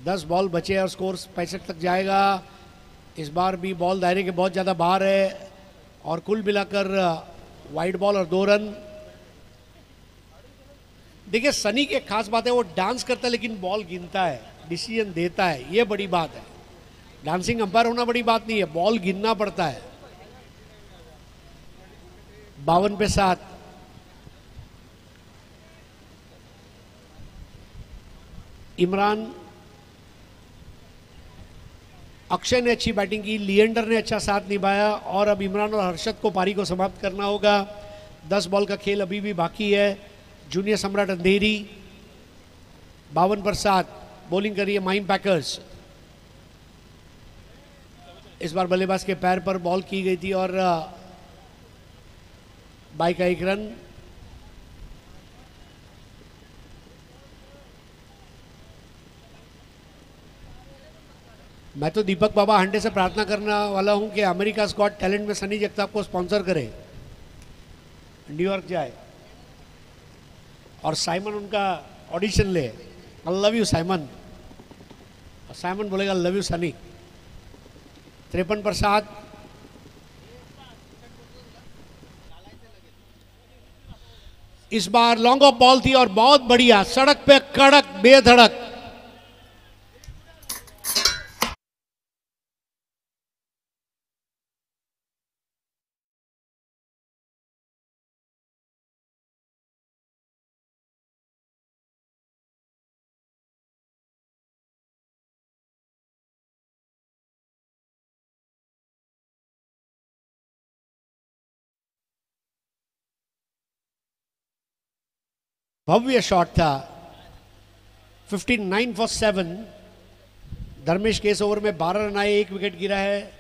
10 बॉल बचे और स्कोर 65 तक जाएगा। इस बार भी बॉल दायरे के बहुत ज़्यादा बाहर है और कुल मिलाकर वाइड बॉल और 2 रन। देखिए सनी की एक खास बात है, वो डांस करता है लेकिन बॉल गिनता है, डिसीजन देता है, ये बड़ी बात है। डांसिंग अंपायर होना बड़ी बात नहीं है, बॉल गिनना पड़ता है। 52 पे 7। इमरान, अक्षय ने अच्छी बैटिंग की, लिएंडर ने अच्छा साथ निभाया और अब इमरान और हर्षद को पारी को समाप्त करना होगा। 10 बॉल का खेल अभी भी बाकी है। जूनियर सम्राट अंधेरी 52 पर 7 बॉलिंग करी है माइम पैकर्स। इस बार बल्लेबाज के पैर पर बॉल की गई थी और बाई का 1 रन। मैं तो दीपक बाबा हंडे से प्रार्थना करने वाला हूं कि अमेरिका गॉट टैलेंट में सनी जगताप को स्पॉन्सर करे, न्यूयॉर्क जाए और साइमन उनका ऑडिशन ले। आई लव यू साइमन, और साइमन बोलेगा लव यू सनी। 53 पर 7। इस बार लॉन्ग ऑफ बॉल थी और बहुत बढ़िया सड़क पे कड़क बेधड़क। भव्य शॉट था। 59 for 7। Dharmesh K is over में 12 रन आए, 1 विकेट गिरा है।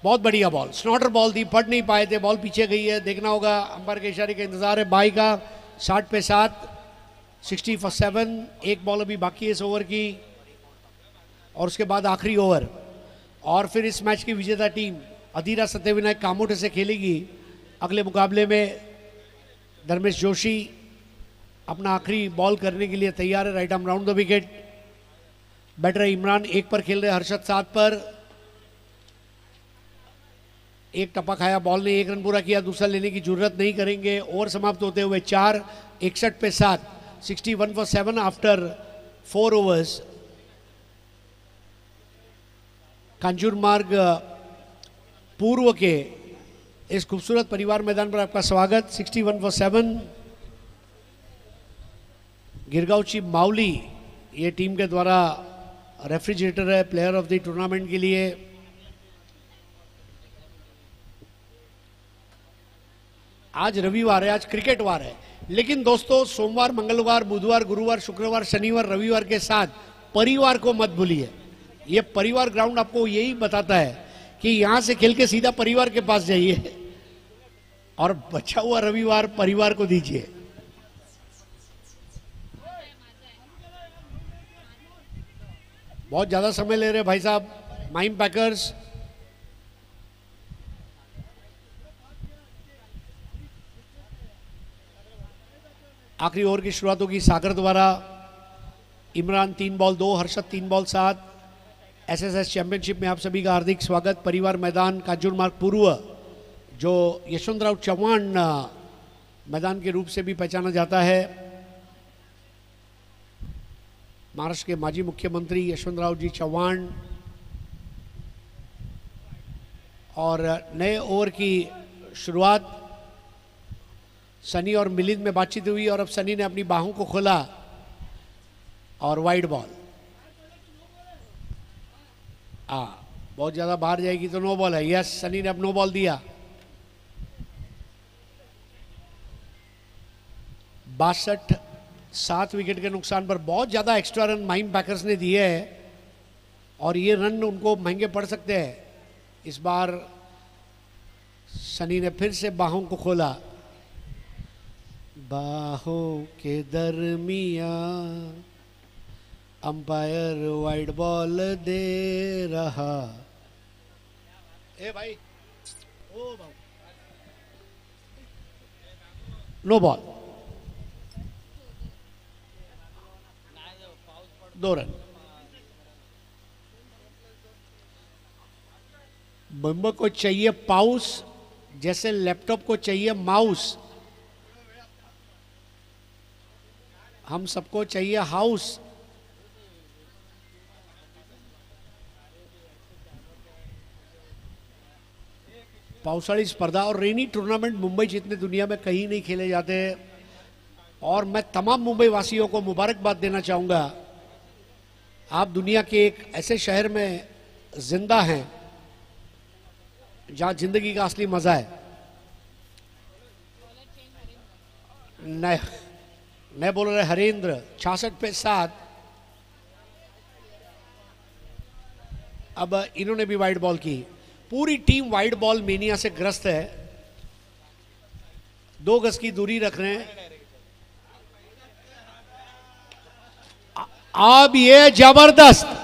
बहुत बढ़िया बॉल, स्नॉटर बॉल थी, पढ़ नहीं पाए थे, बॉल पीछे गई है, देखना होगा, अंपायर के इशारे का इंतजार है। बाई का 60 पे 7, 60 फॉर 7। 1 बॉल अभी बाकी है इस ओवर की और उसके बाद आखिरी ओवर और फिर इस मैच की विजेता टीम अधीरा सत्यविनायक कामोटे से खेलेगी। अगले मुकाबले में धर्मेश जोशी अपना आखिरी बॉल करने के लिए तैयार है, right arm round the wicket. Batter Imran 1 पर खेल रहे, हर्षद 7 पर। 1 टप्पा खाया बॉल ने, 1 रन पूरा किया, दूसरा लेने की जरूरत नहीं करेंगे। ओवर समाप्त होते हुए 4, 61 पे 7, 61 फॉर 7 आफ्टर 4 ओवर्स। कांजूरमार्ग पूर्व के इस खूबसूरत परिवार मैदान पर आपका स्वागत। 61 फॉर 7। गिरगांवची माउली ये टीम के द्वारा रेफ्रिजरेटर है प्लेयर ऑफ द टूर्नामेंट के लिए। आज रविवार है, आज क्रिकेट वार है, लेकिन दोस्तों सोमवार, मंगलवार, बुधवार, गुरुवार, शुक्रवार, शनिवार, रविवार के साथ परिवार को मत भूलिए। ये परिवार ग्राउंड आपको यही बताता है कि यहां से खेल के सीधा परिवार के पास जाइए और बचा हुआ रविवार परिवार को दीजिए। बहुत ज्यादा समय ले रहे भाई साहब माइम पैकर्स। आखिरी ओवर की शुरुआत होगी सागर द्वारा। Imran 3 ball 2, Harshad 3 ball 7। SSS championship में आप सभी का हार्दिक स्वागत। परिवार मैदान कांजूर मार्ग पूर्व, जो यशवंतराव चौहान मैदान के रूप से भी पहचाना जाता है। महाराष्ट्र के माजी मुख्यमंत्री यशवंतराव जी चौहान। और नए ओवर की शुरुआत सनी और मिलिंद में बातचीत हुई और अब सनी ने अपनी बाहों को खोला और वाइड बॉल। बहुत ज्यादा बाहर जाएगी तो नो बॉल है। यस, सनी ने अब नो बॉल दिया। 62 7 विकेट के नुकसान पर बहुत ज्यादा एक्स्ट्रा रन माइम पैकर्स ने दिए हैं और ये रन उनको महंगे पड़ सकते हैं। इस बार सनी ने फिर से बाहों को खोला। बाहों के दरमिया अंपायर वाइड बॉल दे रहा। ए भाई, ओ भाई, नो बॉल, 2 रन। बम्बा को चाहिए पाउस जैसे लैपटॉप को चाहिए माउस। हम सबको चाहिए हाउस। पावसाड़ी स्पर्धा और रेनी टूर्नामेंट मुंबई जितने दुनिया में कहीं नहीं खेले जाते। और मैं तमाम मुंबई वासियों को मुबारकबाद देना चाहूंगा। आप दुनिया के एक ऐसे शहर में जिंदा हैं जहां जिंदगी का असली मजा है। नए बोल रहे हरेंद्र 66 पे 7। अब इन्होंने भी वाइड बॉल की। पूरी टीम वाइड बॉल मेनिया से ग्रस्त है। 2 गज की दूरी रख रहे हैं। अब ये जबरदस्त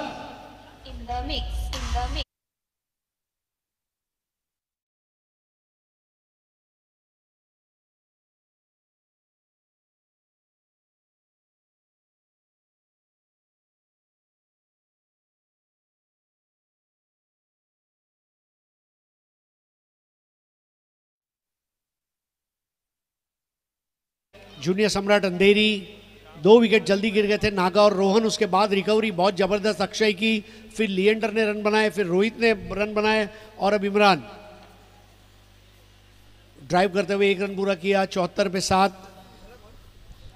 जूनियर सम्राट अंधेरी 2 विकेट जल्दी गिर गए थे। नागा और रोहन, उसके बाद रिकवरी बहुत जबरदस्त अक्षय की। फिर लिएंडर ने रन बनाए, फिर रोहित ने रन बनाए और अब इमरान ड्राइव करते हुए 1 रन पूरा किया। 74 पे 7।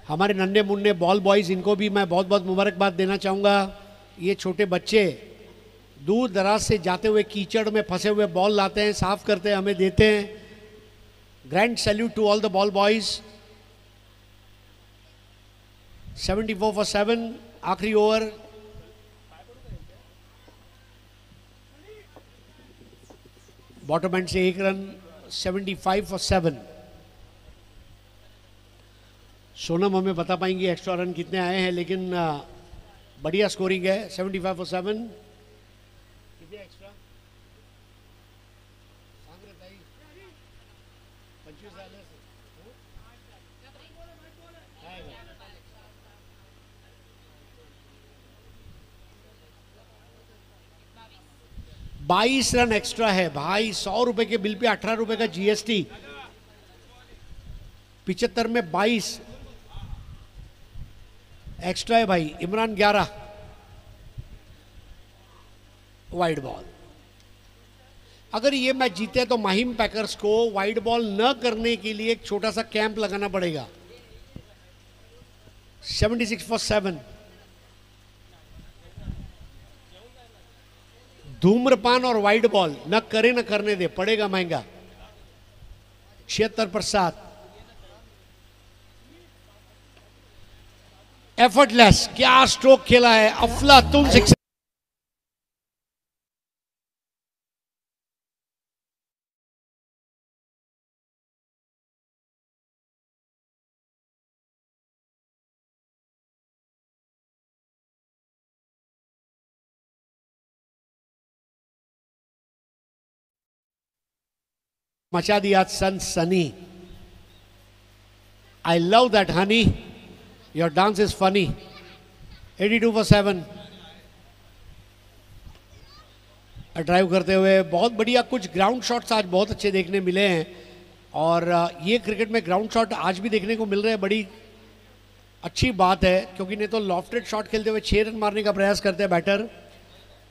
हमारे नन्हे मुन्ने बॉल बॉयज, इनको भी मैं बहुत बहुत मुबारकबाद देना चाहूंगा। ये छोटे बच्चे दूर दराज से जाते हुए कीचड़ में फंसे हुए बॉल लाते हैं, साफ करते हैं, हमें देते हैं। Grand salute to all the ball boys. 74 for 7 आखिरी ओवर। बॉटम एंड से 1 रन। 75 for 7। सोनम हमें बता पाएंगे एक्स्ट्रा रन कितने आए हैं, लेकिन बढ़िया स्कोरिंग है। 75 for 7। कितने एक्स्ट्रा? 22 रन एक्स्ट्रा है भाई। 100 रुपए के बिल पे 18 रुपए का जीएसटी। 75 में 22 एक्स्ट्रा है भाई। Imran 11 wide ball. अगर ये मैच जीते तो माहिम पैकर्स को वाइड बॉल न करने के लिए एक छोटा सा कैंप लगाना पड़ेगा। 76 for 7। धूम्रपान और वाइड बॉल न करे न करने दे, पड़ेगा महंगा। 76 पर 7। एफर्टलेस, क्या स्ट्रोक खेला है, अफलातून सिक्स। मचा दिया सन सनी. I love that, honey. Your dance is funny. 82 for 7. Drive करते हुए बहुत बढ़िया. कुछ ग्राउंड शॉट्स आज बहुत अच्छे देखने मिले हैं और ये क्रिकेट में ग्राउंड शॉट आज भी देखने को मिल रहे हैं. बड़ी अच्छी बात है क्योंकि नहीं तो लॉफ्टेड शॉट खेलते हुए 6 रन मारने का प्रयास करते हैं बैटर.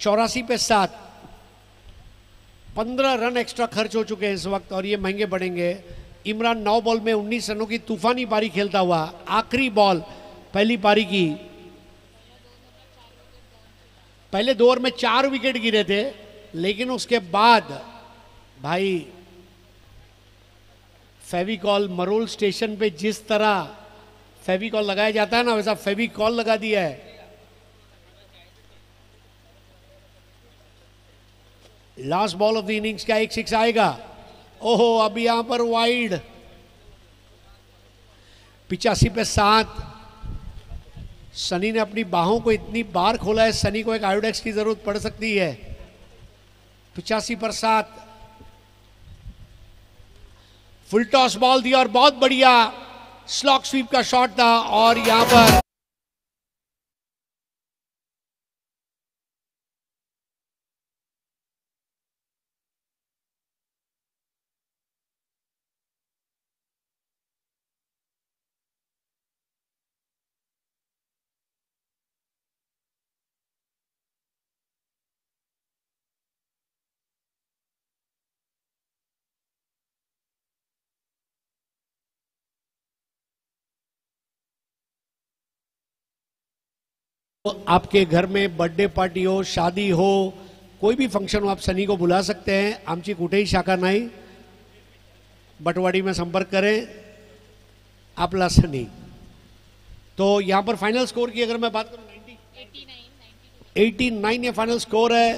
84 पे 7. 15 रन एक्स्ट्रा खर्च हो चुके हैं इस वक्त और ये महंगे पड़ेंगे. इमरान 9 बॉल में 19 रनों की तूफानी पारी खेलता हुआ. आखिरी बॉल पहली पारी की. पहले 2 ओवर में 4 विकेट गिरे थे लेकिन उसके बाद भाई फेविकॉल मरोल स्टेशन पे जिस तरह फेविकॉल लगाया जाता है ना वैसा फेविकॉल लगा दिया है. Last ball of the innings का एक 6 आएगा. ओहो अब यहां पर वाइड. 85 पे 7. सनी ने अपनी बाहों को इतनी बार खोला है. सनी को एक आयोडेक्स की जरूरत पड़ सकती है. 85 पर 7. फुल टॉस बॉल दिया और बहुत बढ़िया स्लॉक स्वीप का शॉट था और यहां पर आपके घर में बर्थडे पार्टी हो, शादी हो, कोई भी फंक्शन हो, आप सनी को बुला सकते हैं. आमची कुठेही शाखा नाही. बटवाड़ी में संपर्क करें आपला सनी. तो यहां पर फाइनल स्कोर की अगर मैं बात करूं 89 ये फाइनल स्कोर है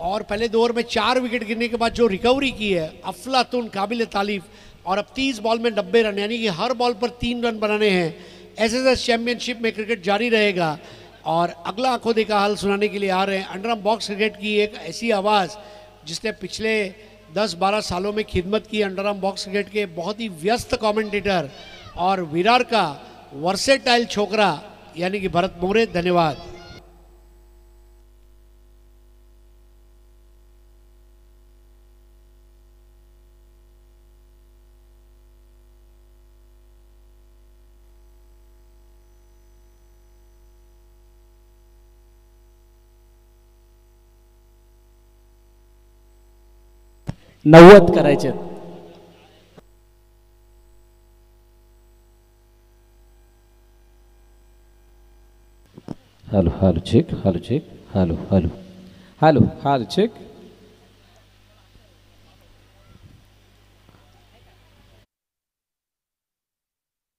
और पहले 2 ओवर में 4 विकेट गिरने के बाद जो रिकवरी की है अफलातुन, काबिल तारीफ. और अब 30 बॉल में 90 रन यानी कि हर बॉल पर 3 रन बनाने हैं. एसएसएस चैंपियनशिप में क्रिकेट जारी रहेगा और अगला आंखों देखा हाल सुनाने के लिए आ रहे हैं अंडरआर्म बॉक्स क्रिकेट की एक ऐसी आवाज़ जिसने पिछले 10-12 सालों में खिदमत की. अंडरआर्म बॉक्स क्रिकेट के बहुत ही व्यस्त कमेंटेटर और विरार का वर्सेटाइल छोकरा यानी कि भरत मोरे. धन्यवाद. नव्वद करायचे. Hello hello check. Hello check. Hello hello hello hello check.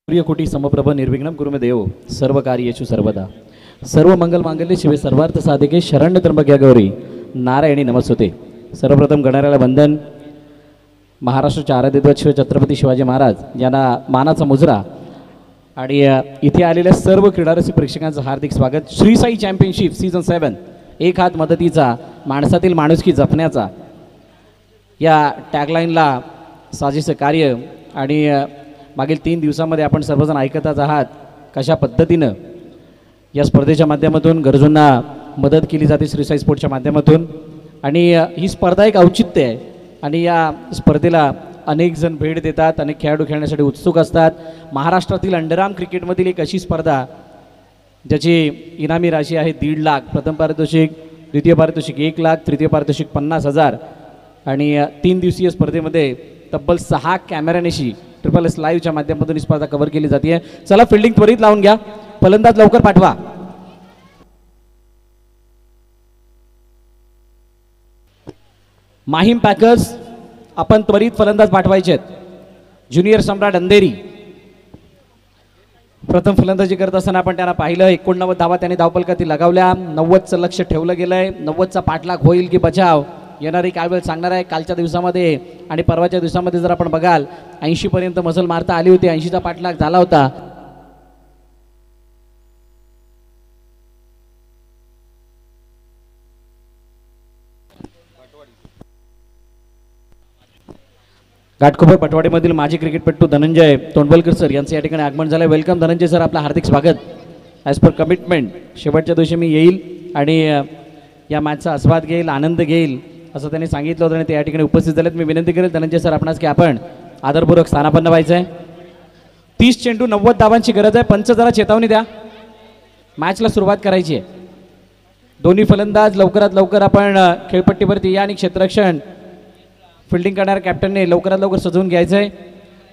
सूर्यकोटी समप्रभ निर्विघ्नं कुरु मे देव सर्व कार्येषु सर्वदा. सर्व मंगल मांगल्ये शिवे सर्वार्थ साधिके शरण्य त्र्यंबके गौरी नारायणी नमस्तुते. सर्वप्रथम गणरायाला वंदन. महाराष्ट्राचे आराध्यदैवत शिव छत्रपती शिवाजी महाराज यांना मानाचा मुजरा आणि इथे आलेल्या सर्व क्रीडारसिक प्रेक्षकांचं हार्दिक स्वागत. श्री साई चॅम्पियनशिप सीझन 7 एक हात मदतीचा माणसातील माणुसकी जपण्याचा या टॅगलाईनला साजेसे कार्य आणि मागील 3 दिवसांमध्ये आपण सर्वजण ऐकतच आहात कशा पद्धतीनं या स्पर्धेच्या माध्यमातून गरजूंना मदत केली जाते श्री साई स्पोर्ट्सच्या माध्यमातून. आणि ही स्पर्धा एक औचित्य आहे आणि या स्पर्धेला अनेक जण भेट देतात. अनेक खेळाडू खेळण्यासाठी उत्सुक असतात. महाराष्ट्रातील अंडरआर्म क्रिकेटमधील एक अशी स्पर्धा ज्याची इनामी राशी आहे 1.5 लाख. प्रथम पारितोषिक, द्वितीय पारितोषिक 1 लाख, तृतीय पारितोषिक 50,000 आणि 3 दिवसीय स्पर्धेमध्ये तब्बल 6 कॅमेऱ्यानेशी SSS लाईव्हच्या माध्यमातून ही स्पर्धा कव्हर केली जाते. चला फिल्डिंग त्वरित लावून घ्या. फलंदाज लवकर पाठवा. माहीम पॅकर्स आपण त्वरित फलंदाज पाठवायचे आहेत. ज्युनियर सम्राट अंधेरी प्रथम फलंदाजी करत असताना आपण त्यांना पाहिलं. 89 धावा त्यांनी धावफलकातील लगावल्या. 90चं लक्ष ठेवलं गेलंय. 90चा पाठलाग होईल की बचाव येणारी काय वेळ सांगणार आहे. कालच्या दिवसामध्ये आणि परवाच्या दिवसामध्ये जर आपण बघाल 80 पर्यंत मजल मारता आली होती. 80चा पाठलाग झाला होता. घाटकोपर पटवाडीमधील माजी क्रिकेटपटू धनंजय तोंडवलकर सर यांचं या ठिकाणी आगमन झालं. वेलकम धनंजय सर, आपलं हार्दिक स्वागत. ॲज पर कमिटमेंट शेवटच्या दिवशी मी येईल आणि या मॅचचा आस्वाद घेईल, आनंद घेईल असं त्यांनी सांगितलं होतं आणि ते या ठिकाणी उपस्थित झालेत. मी विनंती करेल धनंजय सर आपणास की आपण आदरपूर्वक स्थानापन्न व्हायचं आहे. 30 चेंडू 90 धावांची गरज आहे. पंच जरा चेतावणी द्या, मॅचला सुरुवात करायची आहे. दोन्ही फलंदाज लवकरात लवकर आपण खेळपट्टीवरती या आणि क्षेत्ररक्षण फिल्डिंग करणाऱ्या कॅप्टनने लवकरात लवकर सजवून घ्यायचं आहे.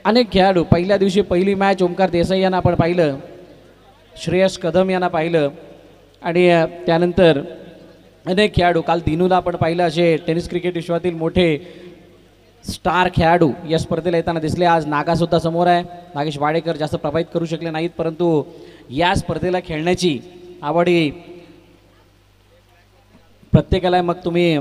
अनेक खेळाडू पहिल्या दिवशी पहिली मॅच ओमकार देसाई यांना आपण पाहिलं, श्रेयस कदम यांना पाहिलं आणि त्यानंतर अनेक खेळाडू काल दिनूला आपण पाहिलं. असे टेनिस क्रिकेट विश्वातील मोठे स्टार खेळाडू या स्पर्धेला येताना दिसले. आज नागासुद्धा समोर आहे. नागेश वाडेकर जास्त प्रभावित करू शकले नाहीत, परंतु या स्पर्धेला खेळण्याची आवड ही प्रत्येकाला. मग तुम्ही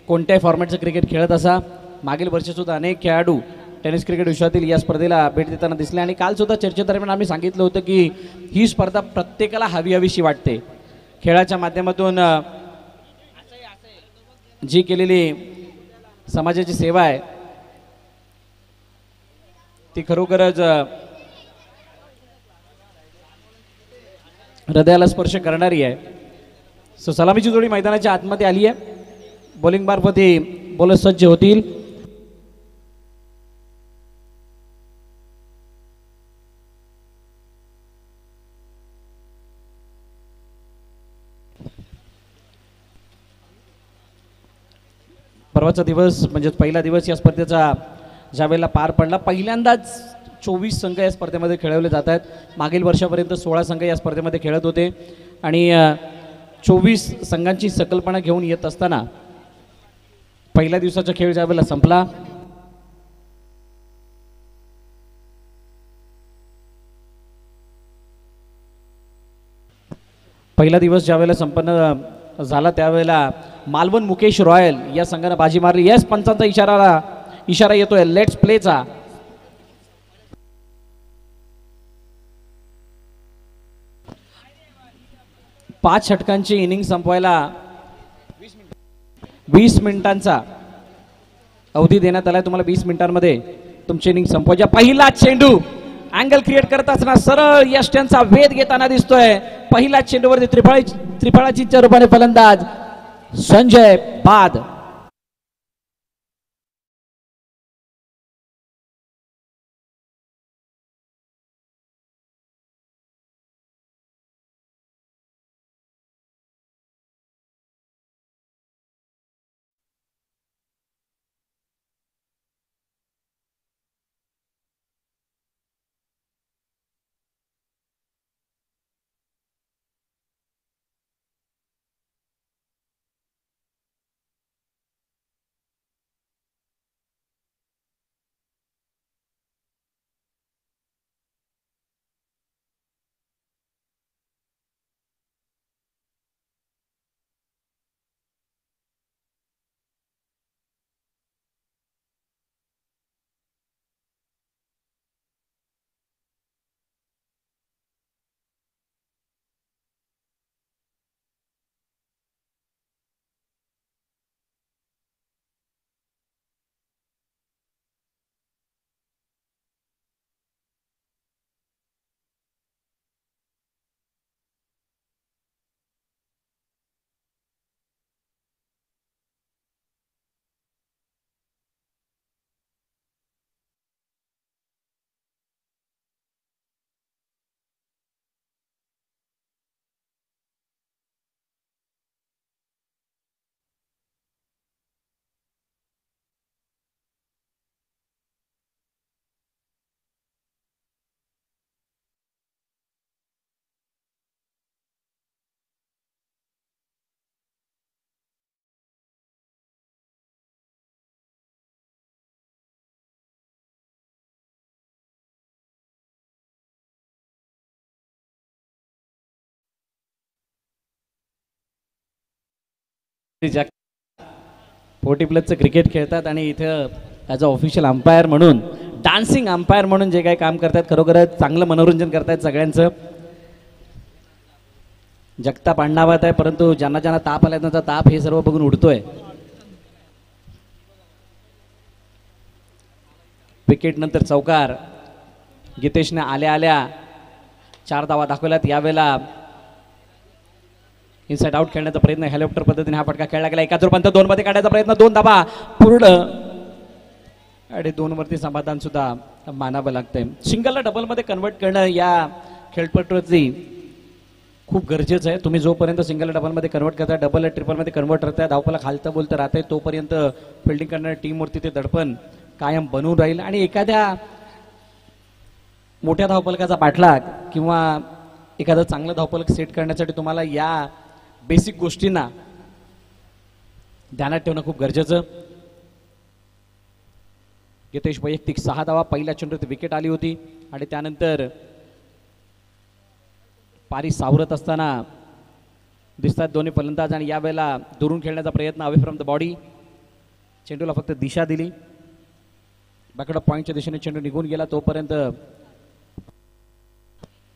कोणत्याही फॉर्मॅटचं क्रिकेट खेळत असा. मागील वर्षीसुद्धा अनेक खेळाडू टेनिस क्रिकेट विश्वातील या स्पर्धेला भेट देताना दिसले आणि कालसुद्धा चर्चेदरम्यान आम्ही सांगितलं होतं की ही स्पर्धा प्रत्येकाला हवीशी वाटते. खेळाच्या माध्यमातून जी केलेली समाजाची सेवा आहे ती खरोखरच हृदयाला स्पर्श करणारी आहे. सो सलामीची जोडी मैदानाच्या आतमध्ये आली आहे. बॉलिंग मार्फत ही बॉलर सज्ज होतील. परवाचा दिवस म्हणजे पहिला दिवस या स्पर्धेचा ज्यावेळेला पार पडला, पहिल्यांदाच 24 संघ या स्पर्धेमध्ये खेळवले जात आहेत. मागील वर्षापर्यंत 16 संघ या स्पर्धेमध्ये खेळत होते आणि 24 संघांची संकल्पना घेऊन येत असताना पहिल्या दिवसाचा खेळ ज्यावेळेला संपला, पहिला दिवस ज्यावेळेला संपन्न झाला त्यावेळेला मालवण मुकेश रॉयल या संघाने बाजी मारली. येस, पंचांचा इशारा येतोय लेट्स प्लेचा. पाच षटकांची इनिंग संपवायला 20 मिनिटांचा अवधी देण्यात आलाय. तुम्हाला 20 मिनिटांमध्ये तुमची इनिंग संपवायची. पहिला चेंडू अँगल क्रिएट करत असताना सरळ यष्ट्यांचा वेध घेताना दिसतोय. पहिल्या चेंडूवरती त्रिफळाचीच्या रूपाने फलंदाज संजय बाद. फोर्टी प्लसचं क्रिकेट खेळतात आणि इथं ॲज अ ऑफिशियल अंपायर म्हणून, डान्सिंग अंपायर म्हणून जे काही काम करतात खरोखरच चांगलं मनोरंजन करतायत सगळ्यांचं. जगताप अण्णावत आहे, परंतु ज्यांना ज्यांना ताप आला त्यांचा ताप हे सर्व बघून उडतोय. विकेट नंतर चौकार. गीतेशने आल्या आल्या 4 धावा दाखवल्यात. यावेळेला इनसाइड आउट खेळण्याचा प्रयत्न, हेलिकॉप्टर पद्धतीने हा फटका खेळला गेला. 1 मध्ये काढायचा प्रयत्न, 2 धावा पूर्ण आणि 2 वरती समाधान सुद्धा मानावं लागतंय. सिंगलला डबलमध्ये कन्वर्ट करणं या खेळपट्टीवरती खूप गरजेचं आहे. तुम्ही जोपर्यंत सिंगल डबलमध्ये कन्वर्ट करताय, डबल ट्रिपलमध्ये कन्वर्ट करताय, धावपला खालतं बोलतं राहतंय, तोपर्यंत फिल्डिंग करणाऱ्या टीमवरती ते दडपण कायम बनवून राहील. आणि एखाद्या मोठ्या धावपलकाचा पाठलाग किंवा एखादं चांगलं धावपलक सेट करण्यासाठी तुम्हाला या बेसिक गोष्टींना ध्यानात ठेवणं खूप गरजेचं. गीतेश वैयक्तिक 6 धावा, पहिल्या चेंडूत विकेट आली होती आणि त्यानंतर पारी सावरत असताना दिसतात दोन्ही फलंदाज. आणि यावेळेला दुरून खेळण्याचा प्रयत्न, अवे फ्रॉम द बॉडी. चेंडूला फक्त दिशा दिली, बाकडं पॉईंटच्या दिशेने चेंडू निघून गेला. तोपर्यंत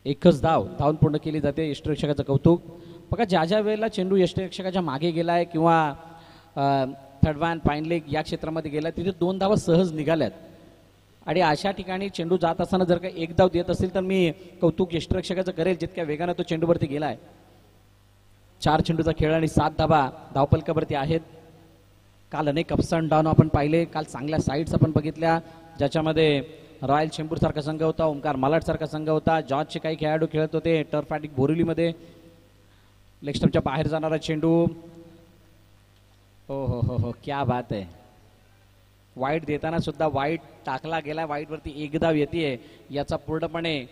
एकच धावून पूर्ण केली जाते. यष्टिरक्षकाचं कौतुक. बघा, ज्या ज्या वेळेला चेंडू यष्टिरक्षकाच्या मागे गेलाय किंवा थर्ड वन फाईन लेग या क्षेत्रामध्ये गेला, तिथे 2 धावा सहज निघाल्यात. आणि अशा ठिकाणी चेंडू जात असताना जर का 1 धाव देत असेल तर मी कौतुक यष्टिरक्षकाचं करेल, जितक्या वेगानं तो चेंडूवरती गेलाय. 4 चेंडूचा खेळ आणि 7 धावा धावपलकावरती आहेत. काल अनेक अप्स अँड डाऊन आपण पाहिले. काल चांगल्या साईड्स आपण बघितल्या, ज्याच्यामध्ये रॉयल चेंबूर सारखा संघ होता, ओंकार मालाड सारखा संघ होता, जॉर्जचे काही खेळाडू खेळत होते. टर्फ ॲटिक बोरिवलीमध्ये लेग स्टंपच्या बाहेर जाणारा चेंडू. हो हो हो हो, क्या बात आहे. वाईट देताना सुद्धा वाईट टाकला गेला, वाईटवरती 1 धाव येते. याचा पूर्णपणे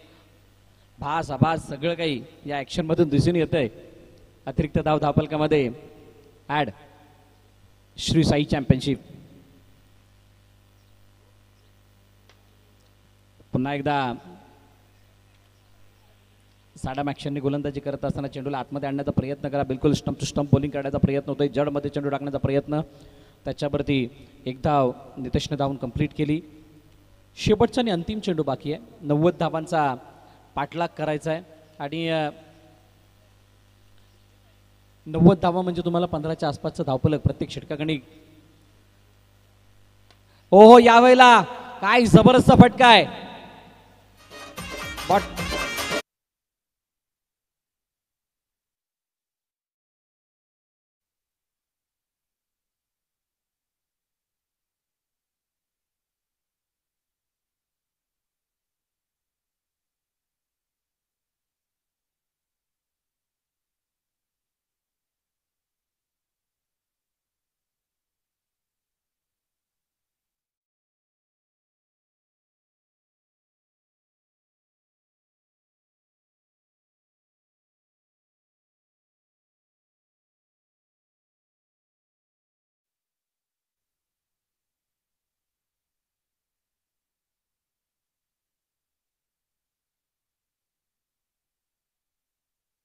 भास आभास सगळं काही या ॲक्शनमधून दिसून येतंय. अतिरिक्त धाव धावपलकामध्ये ॲड. श्री साई चॅम्पियनशिप पुन्हा एकदा साडम ॲक्शनने गोलंदाजी करत असताना चेंडूला आतमध्ये आणण्याचा प्रयत्न करा. बिलकुल स्टंप टू स्टंप बॉलिंग करण्याचा प्रयत्न होतोय. जडमध्ये चेंडू टाकण्याचा प्रयत्न, त्याच्यावरती 1 धाव नितेशने धावून कंप्लीट केली. शेवटचा आणि अंतिम चेंडू बाकी आहे. 90 धावांचा पाठलाग करायचा आहे आणि 90 धावा म्हणजे तुम्हाला 15च्या आसपासचं धावपलक प्रत्येक षटकागणिक. हो, यावेळेला काय जबरदस्त फटका आहे.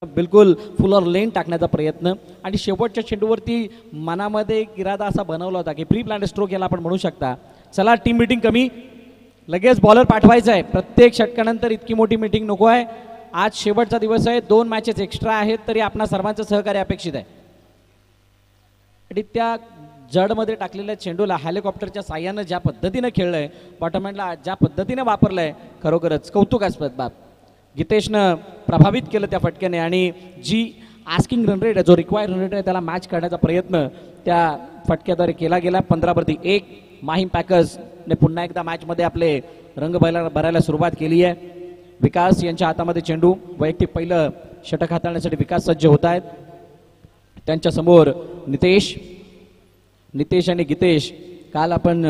बिलकुल फुलर लेन टाकण्याचा प्रयत्न आणि शेवटच्या चेंडूवरती मनामध्ये एक इरादा असा बनवला होता की प्री प्लॅन स्ट्रोक याला आपण म्हणू शकता. चला, टीम मीटिंग कमी, लगेच बॉलर पाठवायचा आहे. प्रत्येक षटकानंतर इतकी मोठी मीटिंग नको आहे. आज शेवटचा दिवस आहे, 2 मॅचेस एक्स्ट्रा आहेत, तरी आपणा सर्वांचं सहकार्य अपेक्षित आहे. आणि त्या जडमध्ये टाकलेल्या चेंडूला हेलिकॉप्टरच्या साह्यानं ज्या पद्धतीनं खेळलंय, बॉटमहँडला ज्या पद्धतीने वापरलंय, खरोखरच कौतुकास्पद बाब. गीतेशनं प्रभावित केलं त्या फटक्याने आणि जी आस्किंग रन रेट आहे, जो रिक्वायर्ड रन रेट आहे, त्याला मॅच करण्याचा प्रयत्न त्या फटक्याद्वारे केला गेला. 15-1 माहीम पॅकर्सने पुन्हा एकदा मॅचमध्ये आपले रंग भरायला सुरुवात केली आहे. विकास यांच्या हातामध्ये चेंडू. वैयक्तिक पहिलं षटक हाताळण्यासाठी विकास सज्ज होत आहेत. त्यांच्यासमोर नितेश आणि गीतेश. काल आपण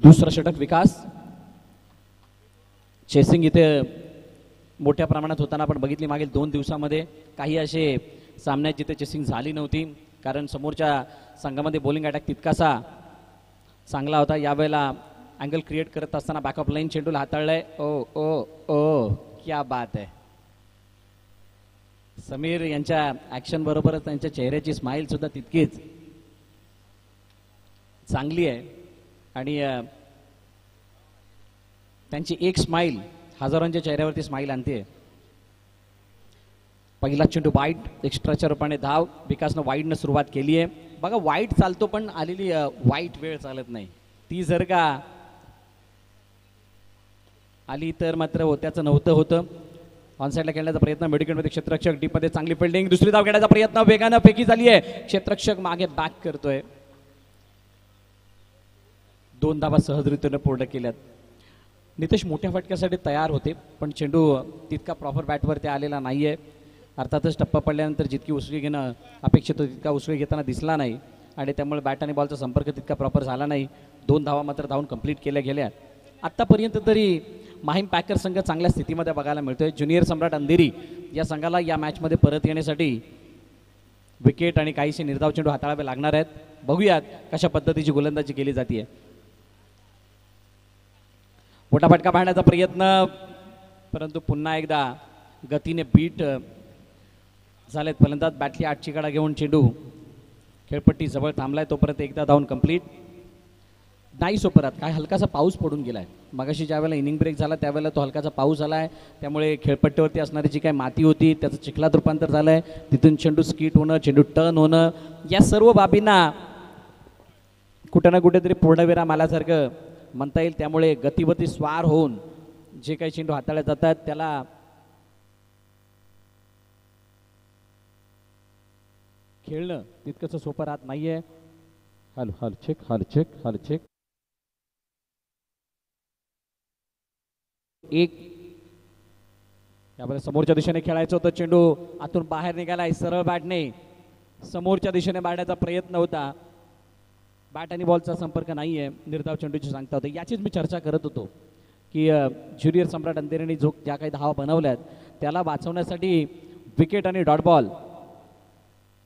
दुसरं षटक विकास. चेसिंग इथे मोठ्या प्रमाणात होताना आपण बघितली मागील 2 दिवसामध्ये. काही असे सामन्यात जिथे चेसिंग झाली नव्हती, कारण समोरच्या संघामध्ये बॉलिंग अटॅक तितकासा चांगला होता. यावेळेला अँगल क्रिएट करत असताना बॅकअप लाईन चेंडूला हाताळलाय. ओ ओ ओ, क्या बात आहे. समीर यांच्या ॲक्शन बरोबरच त्यांच्या चेहऱ्याची स्माईल सुद्धा तितकीच चांगली आहे आणि त्यांची एक स्माईल हजारांच्या चेहऱ्यावरती स्माईल आणते. पहिला चेंडू वाईट एक्स्ट्राच्या रूपाने धाव. विकासनं वाईडनं सुरुवात केली आहे. बघा वाईट चालतो पण आलेली वाईट वेळ चालत नाही. ती जर का आली तर मात्र होत्याचं नव्हतं होतं. ऑनसाईडला खेळण्याचा प्रयत्न मेडिकलमध्ये क्षेत्ररक्षक डीपमध्ये चांगली फिल्डिंग. दुसरी धाव घेण्याचा प्रयत्न वेगानं फेकी झाली आहे. क्षेत्ररक्षक मागे बॅक करतोय. 2 धावा सहजरित्यानं पूर्ण केल्यात. नितेश मोठ्या फटक्यासाठी तयार होते पण चेंडू तितका प्रॉपर बॅटवरती आलेला नाहीये. अर्थातच टप्पा पडल्यानंतर जितकी उसळी घेणं अपेक्षित होती तितका उसळी घेताना दिसला नाही आणि त्यामुळे बॅट आणि बॉलचा संपर्क तितका प्रॉपर झाला नाही. 2 धावा मात्र धावून कंप्लीट केल्या गेल्या. आत्तापर्यंत तरी माहीम पॅकर संघ चांगल्या स्थितीमध्ये बघायला मिळतोय. ज्युनियर सम्राट अंधेरी या संघाला या मॅचमध्ये परत येण्यासाठी विकेट आणि काहीसे निर्धाव चेंडू हाताळावे लागणार आहेत. बघूयात कशा पद्धतीची गोलंदाजी केली जाते. मोठा फटका पाहण्याचा प्रयत्न परंतु पुन्हा एकदा गतीने बीट झालेत फलंदाज. बॅटली 8ची कडा घेऊन चेंडू खेळपट्टी जवळ थांबलाय तोपर्यंत एकदा धावून कंप्लीट नाही सोपरात. काय हलकासा पाऊस पडून गेलाय. मगाशी ज्या वेळेला इनिंग ब्रेक झाला त्यावेळेला तो हलकासा पाऊस झालाय त्यामुळे खेळपट्टीवरती असणारी जी काही माती होती त्याचं चिखलात रूपांतर झालंय. तिथून चेंडू स्किट होणं चेंडू टर्न होणं या सर्व बाबींना कुठं ना कुठेतरी पूर्णविराम आल्यासारखं म्हणता येईल. त्यामुळे गतीवरती स्वार होऊन जे काही चेंडू हाताळले जातात त्याला खेळणं तितकंसं सोपं राहत नाहीये. Hello hello check hello check hello check. एक यामध्ये समोरच्या दिशेने खेळायचं होतं. चेंडू आतून बाहेर निघालाय. सरळ बॅटने समोरच्या दिशेने मारण्याचा प्रयत्न होता. बॅट आणि बॉलचा संपर्क नाहीये. निर्धाव चेंडूची सांगता होते. याचीच मी चर्चा करत होतो की ज्युनियर सम्राट अंधेरीने जो ज्या काही धावा बनवल्यात त्याला वाचवण्यासाठी विकेट आणि डॉट बॉल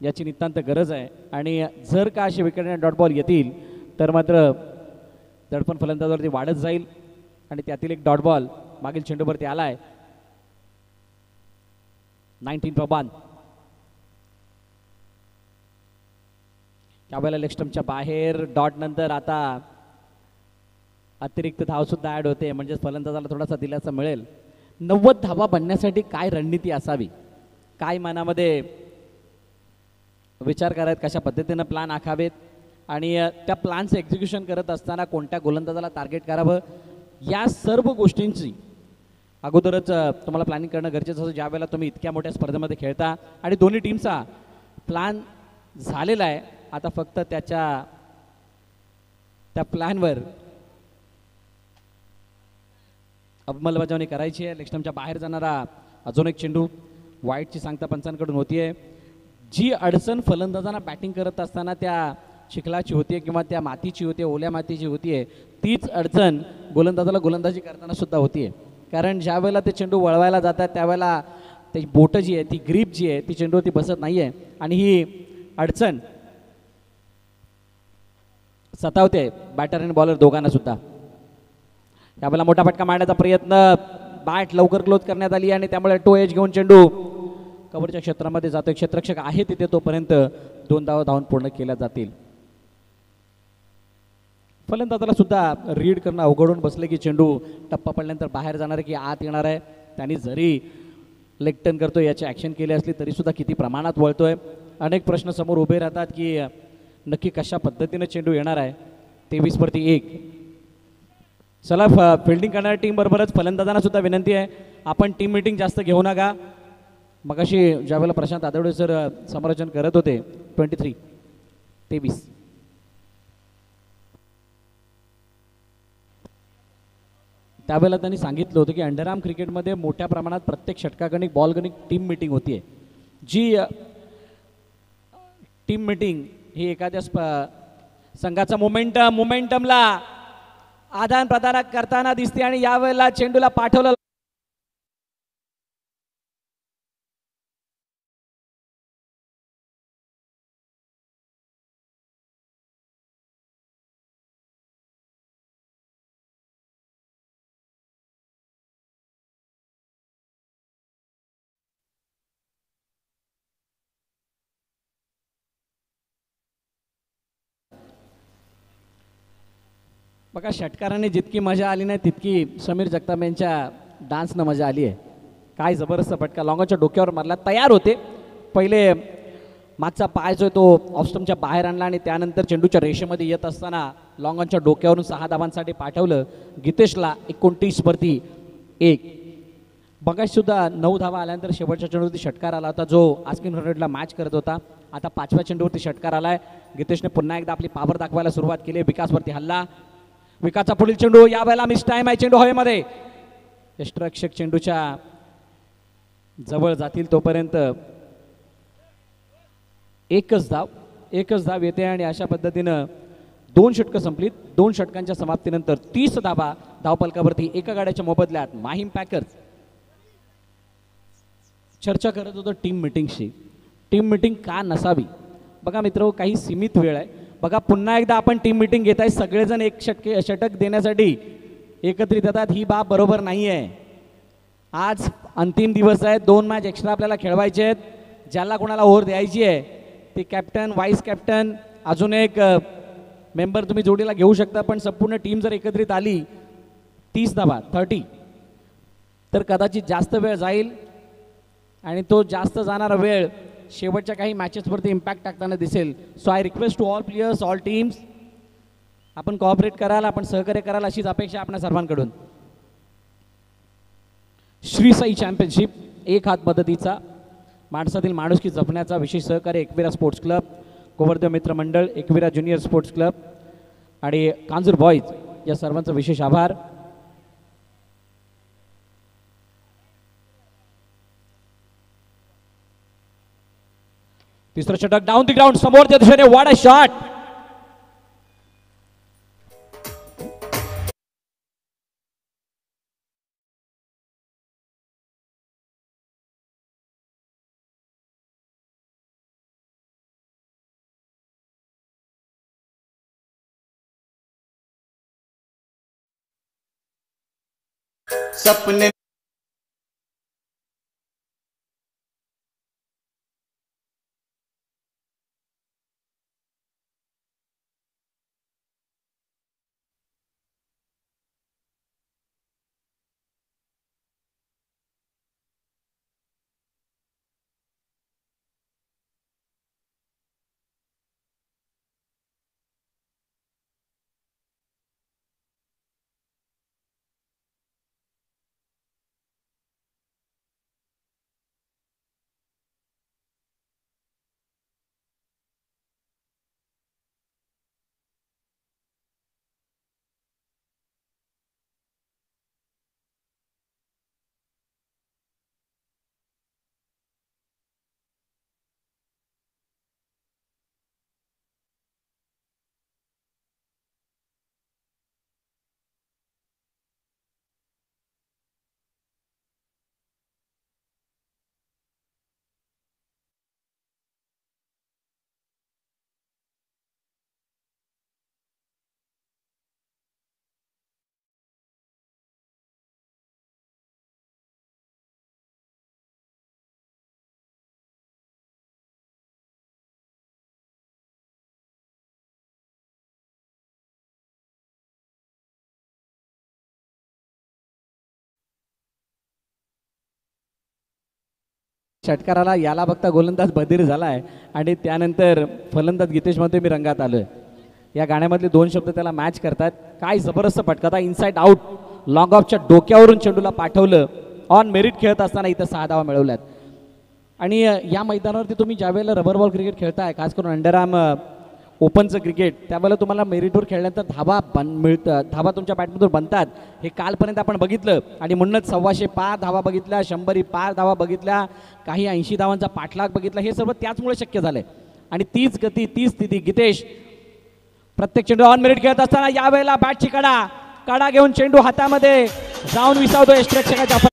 याची नितांत गरज आहे. आणि जर का असे विकेट आणि डॉट बॉल येतील तर मात्र दडपण फलंदाजावरती वाढत जाईल. आणि त्यातील एक डॉट बॉल मागील चेंडूवरती आलाय. 19 प्रबान त्यावेळेला लेग स्टंपच्या बाहेर डॉट नंतर आता अतिरिक्त धाव सुद्धा ऍड होते म्हणजे फलंदाजाला थोडासा दिलासा मिळेल. 90 धावा बनण्यासाठी काय रणनीती असावी काय मनामध्ये विचार करायत कशा पद्धतीनं प्लॅन आखावेत आणि त्या प्लॅनचं एक्झिक्युशन करत असताना कोणत्या गोलंदाजाला टार्गेट करावं या सर्व गोष्टींची अगोदरच तुम्हाला प्लॅनिंग करणं गरजेचं असतं. ज्या वेळेला तुम्ही इतक्या मोठ्या स्पर्धेमध्ये खेळता आणि दोन्ही टीमचा प्लॅन झालेला आहे. आता फक्त त्या प्लॅनवर अंमलबजावणी करायची आहे. लेग स्टंपच्या बाहेर जाणारा अजून एक चेंडू वाईटची सांगता पंचांकडून होतीये. जी अडचण फलंदाजांना बॅटिंग करत असताना त्या चिखलाची होतीये किंवा त्या मातीची होते ओल्या मातीची होतीये तीच अडचण गोलंदाजाला गोलंदाजी करताना सुद्धा होतीये. कारण ज्या वेळेला ते चेंडू वळवायला जातात त्यावेळेला त्याची बोटं जी आहे ती ग्रीप जी आहे ती चेंडूवरती बसत नाहीये आणि ही अडचण सतावते बॅटर आणि बॉलर दोघांना सुद्धा. यावेळेला मोठा फटका मारण्याचा प्रयत्न बॅट लवकर क्लोज करण्यात आली आणि त्यामुळे टो एज घेऊन चेंडू कव्हरच्या क्षेत्रामध्ये जातोय. क्षेत्ररक्षक आहे तिथे तोपर्यंत 2 धावा धावून पूर्ण केल्या जातील. फलंदाजाला सुद्धा रीड करणं अवघडून बसले की चेंडू टप्पा पडल्यानंतर बाहेर जाणार आहे की आत येणार आहे. त्यांनी जरी लेग टर्न करतोय याची ॲक्शन केली असली तरी सुद्धा किती प्रमाणात वळतोय. अनेक प्रश्न समोर उभे राहतात की नक्की कशा पद्धतीने चेंडू येणार आहे. 23-1. चला फिल्डिंग करणाऱ्या टीम बरोबरच फलंदाजांना सुद्धा विनंती आहे आपण टीम मीटिंग जास्त घेऊ नका. मगाशी ज्यावेळेला प्रशांत आदवडे सर समालोचन करत होते 23 त्यावेळेला त्यांनी सांगितलं होतं की अंडरआर्म क्रिकेटमध्ये मोठ्या प्रमाणात प्रत्येक षटकागणिक बॉल गणिक टीम मीटिंग होतीये. जी टीम मीटिंग ही एखाद्या संघाचा मोमेंटमला आदान प्रदान करताना दिसते आणि यावेळेला चेंडूला पाठवलं बघा षटकाराने जितकी मजा आली नाही तितकी समीर जगताप यांच्या डान्सनं मजा आली आहे. काय जबरदस्त फटका लॉंगॉनच्या डोक्यावर मारला. तयार होते, पहिले मागचा पाय जो आहे तो ऑफस्टमच्या बाहेर आणला आणि त्यानंतर चेंडूच्या रेषेमध्ये येत असताना लॉंगॉनच्या डोक्यावरून 6 धावांसाठी पाठवलं. गितेशला 29 1. बघायसुद्धा 9 धावा आल्यानंतर शेवटच्या चेंडूवरती षटकार आला होता जो आस्किन हर्नेटला मॅच करत होता. आता 5व्या चेंडूवरती षटकार आलाय. गितेशने पुन्हा एकदा आपली पावर दाखवायला सुरुवात केली. विकासवरती हल्ला. विकासचा पुढील चेंडू, यावेळेला मिस टाइम आहे. चेंडू हवेमध्ये. यष्टरक्षक चेंडूच्या जवळ जातील तोपर्यंत एकच धाव येते आणि अशा पद्धतीनं 2 षटकं संपलीत. 2 षटकांच्या समाप्तीनंतर 30 धावा धावपलकावरती एका गाड्याच्या मोबदल्यात. माहीम पॅकर्स चर्चा करत होतो टीम मिटिंगशी. टीम मिटिंग का नसावी? बघा मित्र, काही सीमित वेळ आहे. बघा पुन्हा एकदा आपण टीम मिटिंग घेत आहे, सगळेजण एक षटक देण्यासाठी एकत्रित येतात. ही बाब बरोबर नाही आहे. आज अंतिम दिवस आहे. 2 मॅच एक्स्ट्रा आपल्याला खेळवायचे आहेत. ज्याला कोणाला ओव्हर द्यायची आहे ते कॅप्टन, व्हाईस कॅप्टन, अजून एक मेंबर तुम्ही जोडीला घेऊ शकता. पण संपूर्ण टीम जर एकत्रित आली 30 धावा 30 तर कदाचित जास्त वेळ जाईल आणि तो जास्त जाणारा वेळ शेवटच्या काही मॅचेसवरती इम्पॅक्ट टाकताना दिसेल. So I request to all players, all teams, आपण कॉपरेट कराल, आपण सहकार्य कराल अशीच अपेक्षा आपल्या सर्वांकडून. श्री साई चॅम्पियनशिप 1 हात मदतीचा माणसातील माणुसकी जपण्याचा विशेष सहकार्य एकविरा स्पोर्ट्स क्लब, गोवर्धन मित्र मंडळ, एकविरा ज्युनियर स्पोर्ट्स क्लब आणि कांजूर बॉईज या सर्वांचा विशेष आभार. तिसरं षटक डाऊन द ग्राउंड समोरच्या दिशेने. What a shot. सपने षटकाराला याला बघता गोलंदाज बधीर झालाय आणि त्यानंतर फलंदाज गितेश मध्ये मी रंगात आलोय. या गाण्यामधले 2 शब्द त्याला मॅच करतात. काय जबरदस्त फटका. Inside out. लॉंग ऑफच्या डोक्यावरून चेंडूला पाठवलं. ऑन मेरिट खेळत असताना इथं 6 धावा मिळवल्यात. आणि या मैदानावरती तुम्ही ज्यावेळेला रबर बॉल क्रिकेट खेळताय, खास करून अंडरआर्म ओपनचं क्रिकेट, त्यावेळेला तुम्हाला मेरिटवर खेळल्यानंतर धावा तुमच्या बॅटमधून बनतात. हे कालपर्यंत आपण बघितलं आणि म्हणूनच 125 पार धावा बघितल्या, 100 पार धावा बघितल्या, काही 80 धावांचा पाठलाग बघितला. हे सर्व त्याचमुळे शक्य झालंय. आणि तीच गती, तीच स्थिती. गितेश प्रत्येक चेंडू ऑन मेरिट खेळत असताना यावेळेला बॅटची कडा घेऊन चेंडू हातामध्ये जाऊन विसावतो यष्टिरक्षकाच्या.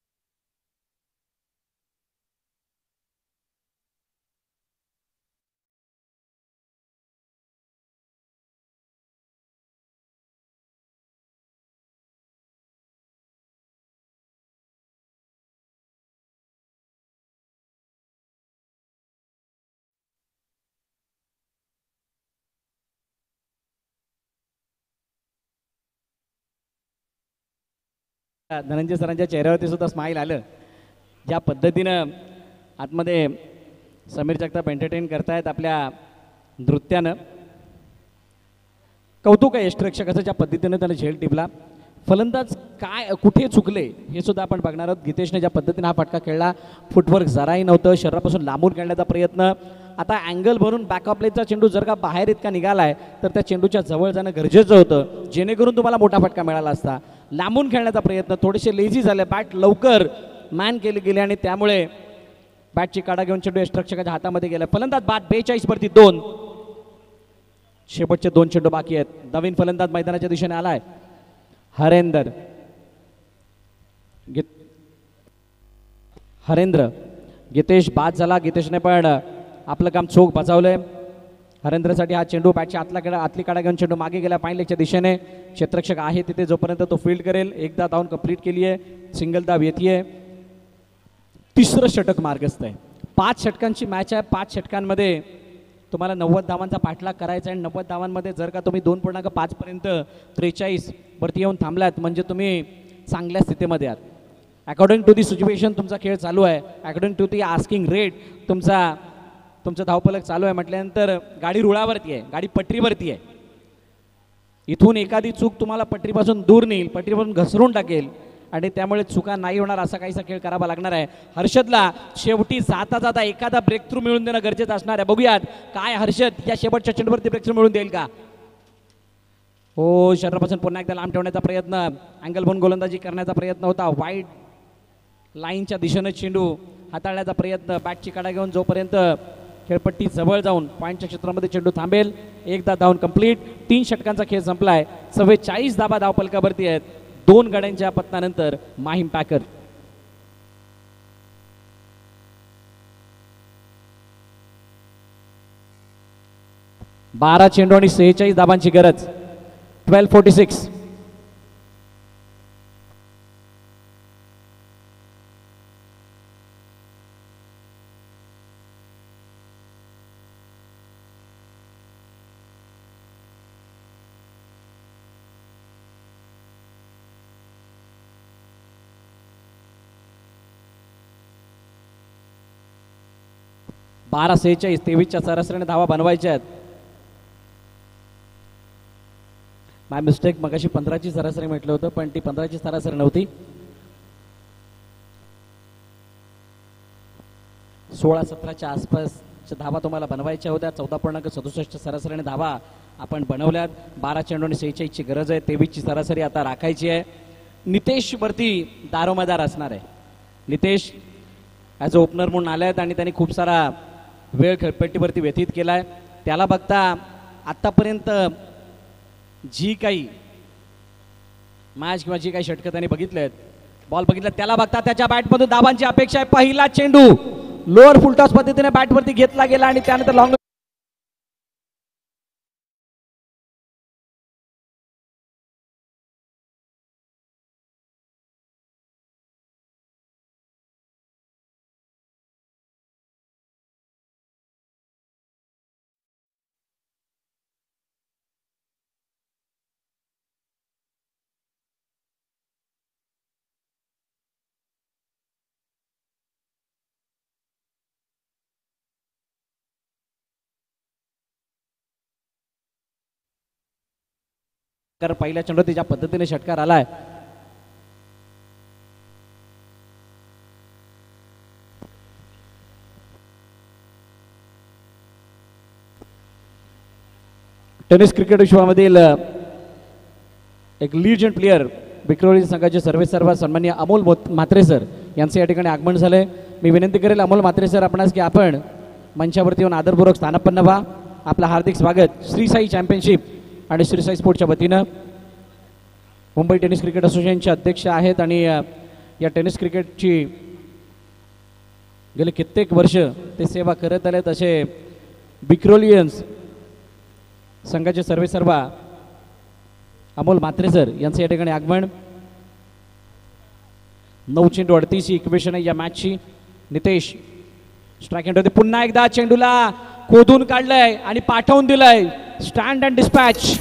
धनंजय सरांच्या चेहऱ्यावरती सुद्धा स्माईल आलं. ज्या पद्धतीनं आतमध्ये समीर जगताप एंटरटेन करतायत आपल्या नृत्यानं. कौतुक आहे यष्टिरक्षकाचं ज्या पद्धतीनं त्याला झेल टिपला. फलंदाज काय कुठे चुकले हे सुद्धा आपण बघणार आहोत. गितेशने ज्या पद्धतीनं हा फटका खेळला, फुटवर्क जराही नव्हतं, शरीरापासून लांबून खेळण्याचा प्रयत्न. आता अँगल भरून बॅकअप प्लेचा चेंडू जर का बाहेर इतका निघालाय तर त्या चेंडूच्या जवळ जाणं गरजेचं होतं, जेणेकरून तुम्हाला मोठा फटका मिळाला असता. लांबून खेळण्याचा प्रयत्न, थोडेसे लेझी झाले, बॅट लवकर मॅन केले गेले आणि त्यामुळे बॅटची काढा घेऊन चेंडू यष्टिरक्षकाच्या हातामध्ये गेला. फलंदाज बाद 42 वरती 2. शेवटचे 2 चेंडू बाकी आहेत. नवीन फलंदाज मैदानाच्या दिशेने आलाय, हरेंद्र. गितेश बाद झाला. गितेशने पण आपलं काम चोख बजावलंय. हरेंद्रसाठी हा चेंडू बॅटच्या आतली काढा घेऊन चेंडू मागे गेला पाईनलेगच्या दिशेने. क्षेत्ररक्षक आहे तिथे, जोपर्यंत तो फील्ड करेल. एकदा धावून कंप्लीट केली आहे, सिंगल धाव येते. तिसरं षटक मार्गस्थ आहे. 5 षटकांची मॅच आहे. 5 षटकांमध्ये तुम्हाला 90 धावांचा पाठलाग करायचा आहे. 90 धावांमध्ये जर का तुम्ही 2.5 पर्यंत 43 वरती येऊन थांबलात म्हणजे तुम्ही चांगल्या स्थितीमध्ये आहात. अकॉर्डिंग टू दी सिच्युएशन तुमचा खेळ चालू आहे. According to the asking rate तुमचं धावफलक चालू आहे म्हटल्यानंतर गाडी रुळावरती आहे, गाडी पटरीवरती आहे. इथून एखादी चूक तुम्हाला पटरीपासून दूर नेईल, पटरीपासून घसरून टाकेल आणि त्यामुळे चुका नाही होणार असा काहीसा खेळ करावा लागणार आहे. हर्षदला शेवटी जाता जाता एखादा ब्रेक थ्रू मिळून देणं गरजेचं असणार आहे. बघूयात काय हर्षद या शेवटच्या चेंडूवरती ब्रेक थ्रू मिळून देईल का. हो, शरीरापासून पुन्हा एकदा लांब ठेवण्याचा प्रयत्न, अँगल बनवून गोलंदाजी करण्याचा प्रयत्न होता. वाईड लाईनच्या दिशेनं चेंडू हाताळण्याचा प्रयत्न, बॅटची काढा घेऊन जोपर्यंत खेळपट्टी जवळ जाऊन पॉईंटच्या क्षेत्रामध्ये चेंडू थांबेल. एकदा धावून कंप्लीट. 3 षटकांचा खेळ संपलाय. 44 धाबा धावफलकावरती आहेत. 2 गड्यांच्या पतनानंतर माहीम पॅकर. बारा चेंडू आणि 46 धाबांची गरज. 12:46. बारा 46, 23च्या सरासरीने धावा बनवायच्या आहेत. माय मिस्टेक, मगाशी 15ची सरासरी म्हटलं होतं पण ती 15ची सरासरी नव्हती. 16-17च्या आसपासच्या धावा तुम्हाला बनवायच्या होत्या. 14.67 सरासरीने धावा आपण बनवल्यात. 12 चेंडू आणि 46ची गरज आहे. 23ची सरासरी आता राखायची आहे. नितेश वरती दारोमदार असणार आहे. नितेश ॲज अ ओपनर म्हणून आले आहेत आणि त्यांनी खूप सारा वेळ खेळपट्टीवरती व्यतीत केलाय. त्याला बघता आत्तापर्यंत जी काही मॅच किंवा जी काही षटकं त्यांनी बघितले आहेत, बॉल बघितला, त्याला बघता त्याच्या बॅटमधून धावांची अपेक्षा आहे. पहिला चेंडू लोअर फुलटॉस पद्धतीने बॅटवरती घेतला गेला आणि त्यानंतर लॉंग पहिल्या चेंडूत ज्या पद्धतीने षटकार आलाय, टेनिस क्रिकेट विश्वामधील एक लीजेंड प्लेयर विक्रोली संघाचे सर्वेसर्वा सन्माननीय अमोल म्हात्रे सर यांचे या ठिकाणी आगमन झाले. मी विनंती करेल अमोल म्हात्रे सर आपणास की आपण मंचावरती येऊन आदरपूर्वक स्थानापन्न व्हा. आपलं हार्दिक स्वागत श्री साई चॅम्पियनशिप आणि श्री साई स्पोर्टच्या वतीनं. मुंबई टेनिस क्रिकेट असोसिएशनचे अध्यक्ष आहेत आणि या टेनिस क्रिकेटची गेले कित्येक वर्ष ते सेवा करत आलेत असे विक्रोलियन्स संघाचे सर्वेसर्वा अमोल म्हात्रे सर यांचं या ठिकाणी आगमन. 9 चेंडू 38 इक्वेशन आहे या मॅचची. नितेश स्ट्राईक एंड होते. पुन्हा एकदा चेंडूला खोदून काढलंय आणि पाठवून दिलंय. Stand and dispatch.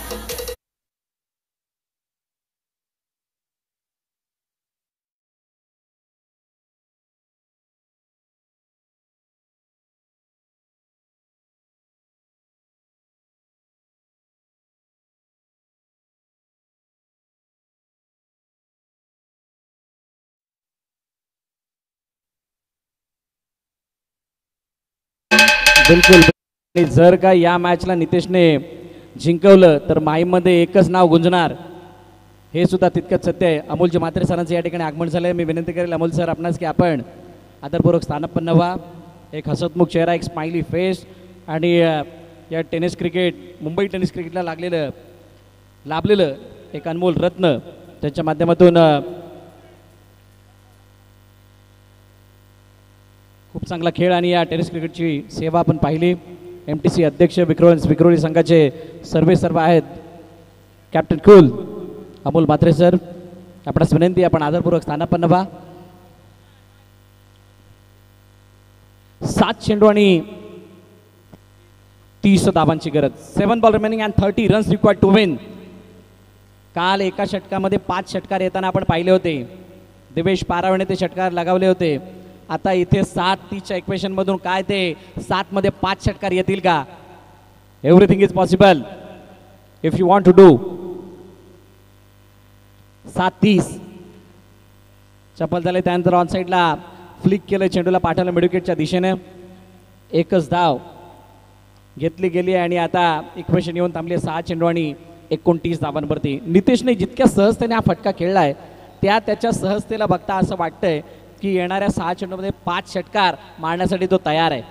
बिलकुल. आणि जर का या मॅचला नितेशने जिंकवलं तर माहीमध्ये एकच नाव गुंजणार, हे सुद्धा तितकंच सत्य आहे. अमोलजी म्हात्रे सरांचं या ठिकाणी आगमन झालं आहे. मी विनंती करेल अमोल सर आपणास की आपण आदरपूर्वक स्थानापन्न व्हा. एक हसतमुख चेहरा, एक स्माइली फेस आणि या टेनिस क्रिकेट, मुंबई टेनिस क्रिकेटला लाभलेलं एक अनमोल रत्न, त्यांच्या माध्यमातून खूप चांगला खेळ आणि या टेनिस क्रिकेटची सेवा आपण पाहिली. MTC अध्यक्ष विक्रोळी संघाचे सर्व आहेत कॅप्टन कुल अमोल म्हात्रे सर, आपणास विनंती आपण आदरपूर्वक स्थानापन्न व्हा. 7 चेंडू आणि 30 धावांची गरज. 7 ball remaining and 30 runs required to win. काल एका षटकामध्ये 5 षटकार येताना आपण पाहिले होते. दिवेश पारावणे ते षटकार लगावले होते. आता इथे 7-30च्या इक्वेशन मधून काय ते 7 मध्ये 5 षटकार येतील का? Everything is possible if you want to do. 7-30 चपल झाले. त्यानंतर ऑन साईडला फ्लिक केलं, चेंडूला पाठवलं मिडविकेटच्या दिशेने. एकच धाव घेतली गेली आणि आता इक्वेशन येऊन थांबली 6 चेंडू आणि 29 धावांवरती. नितेशने जितक्या सहजतेने हा फटका खेळलाय त्याच्या सहजतेला बघता असं वाटतंय की येणाऱ्या 6 चेंडूमध्ये 5 षटकार मारण्यासाठी तो तयार आहे.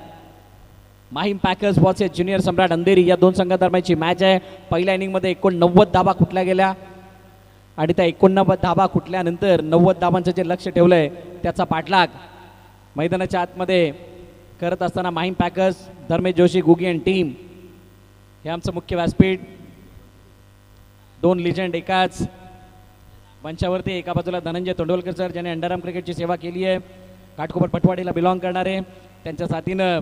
माहीम पॅकर्स वर्सेस ज्युनियर सम्राट अंधेरी या दोन संघादरम्यानची मॅच आहे. पहिल्या इनिंगमध्ये 89 धावा कुठल्या गेल्या आणि त्या 89 धावा कुठल्यानंतर 90 धावांचं जे लक्ष ठेवलंय त्याचा पाठलाग मैदानाच्या आतमध्ये करत असताना माहीम पॅकर्स, धर्मेश जोशी, गुगी अँड टीम हे आमचं मुख्य व्यासपीठ. 2 लिजेंड एकाच मंचावरती. एका बाजूला धनंजय तोंडवलकर सर, ज्याने अंडरआर्म क्रिकेटची सेवा केली आहे, घाटकोपर पटवाडीला बिलॉंग करणारे. त्यांच्या साथीनं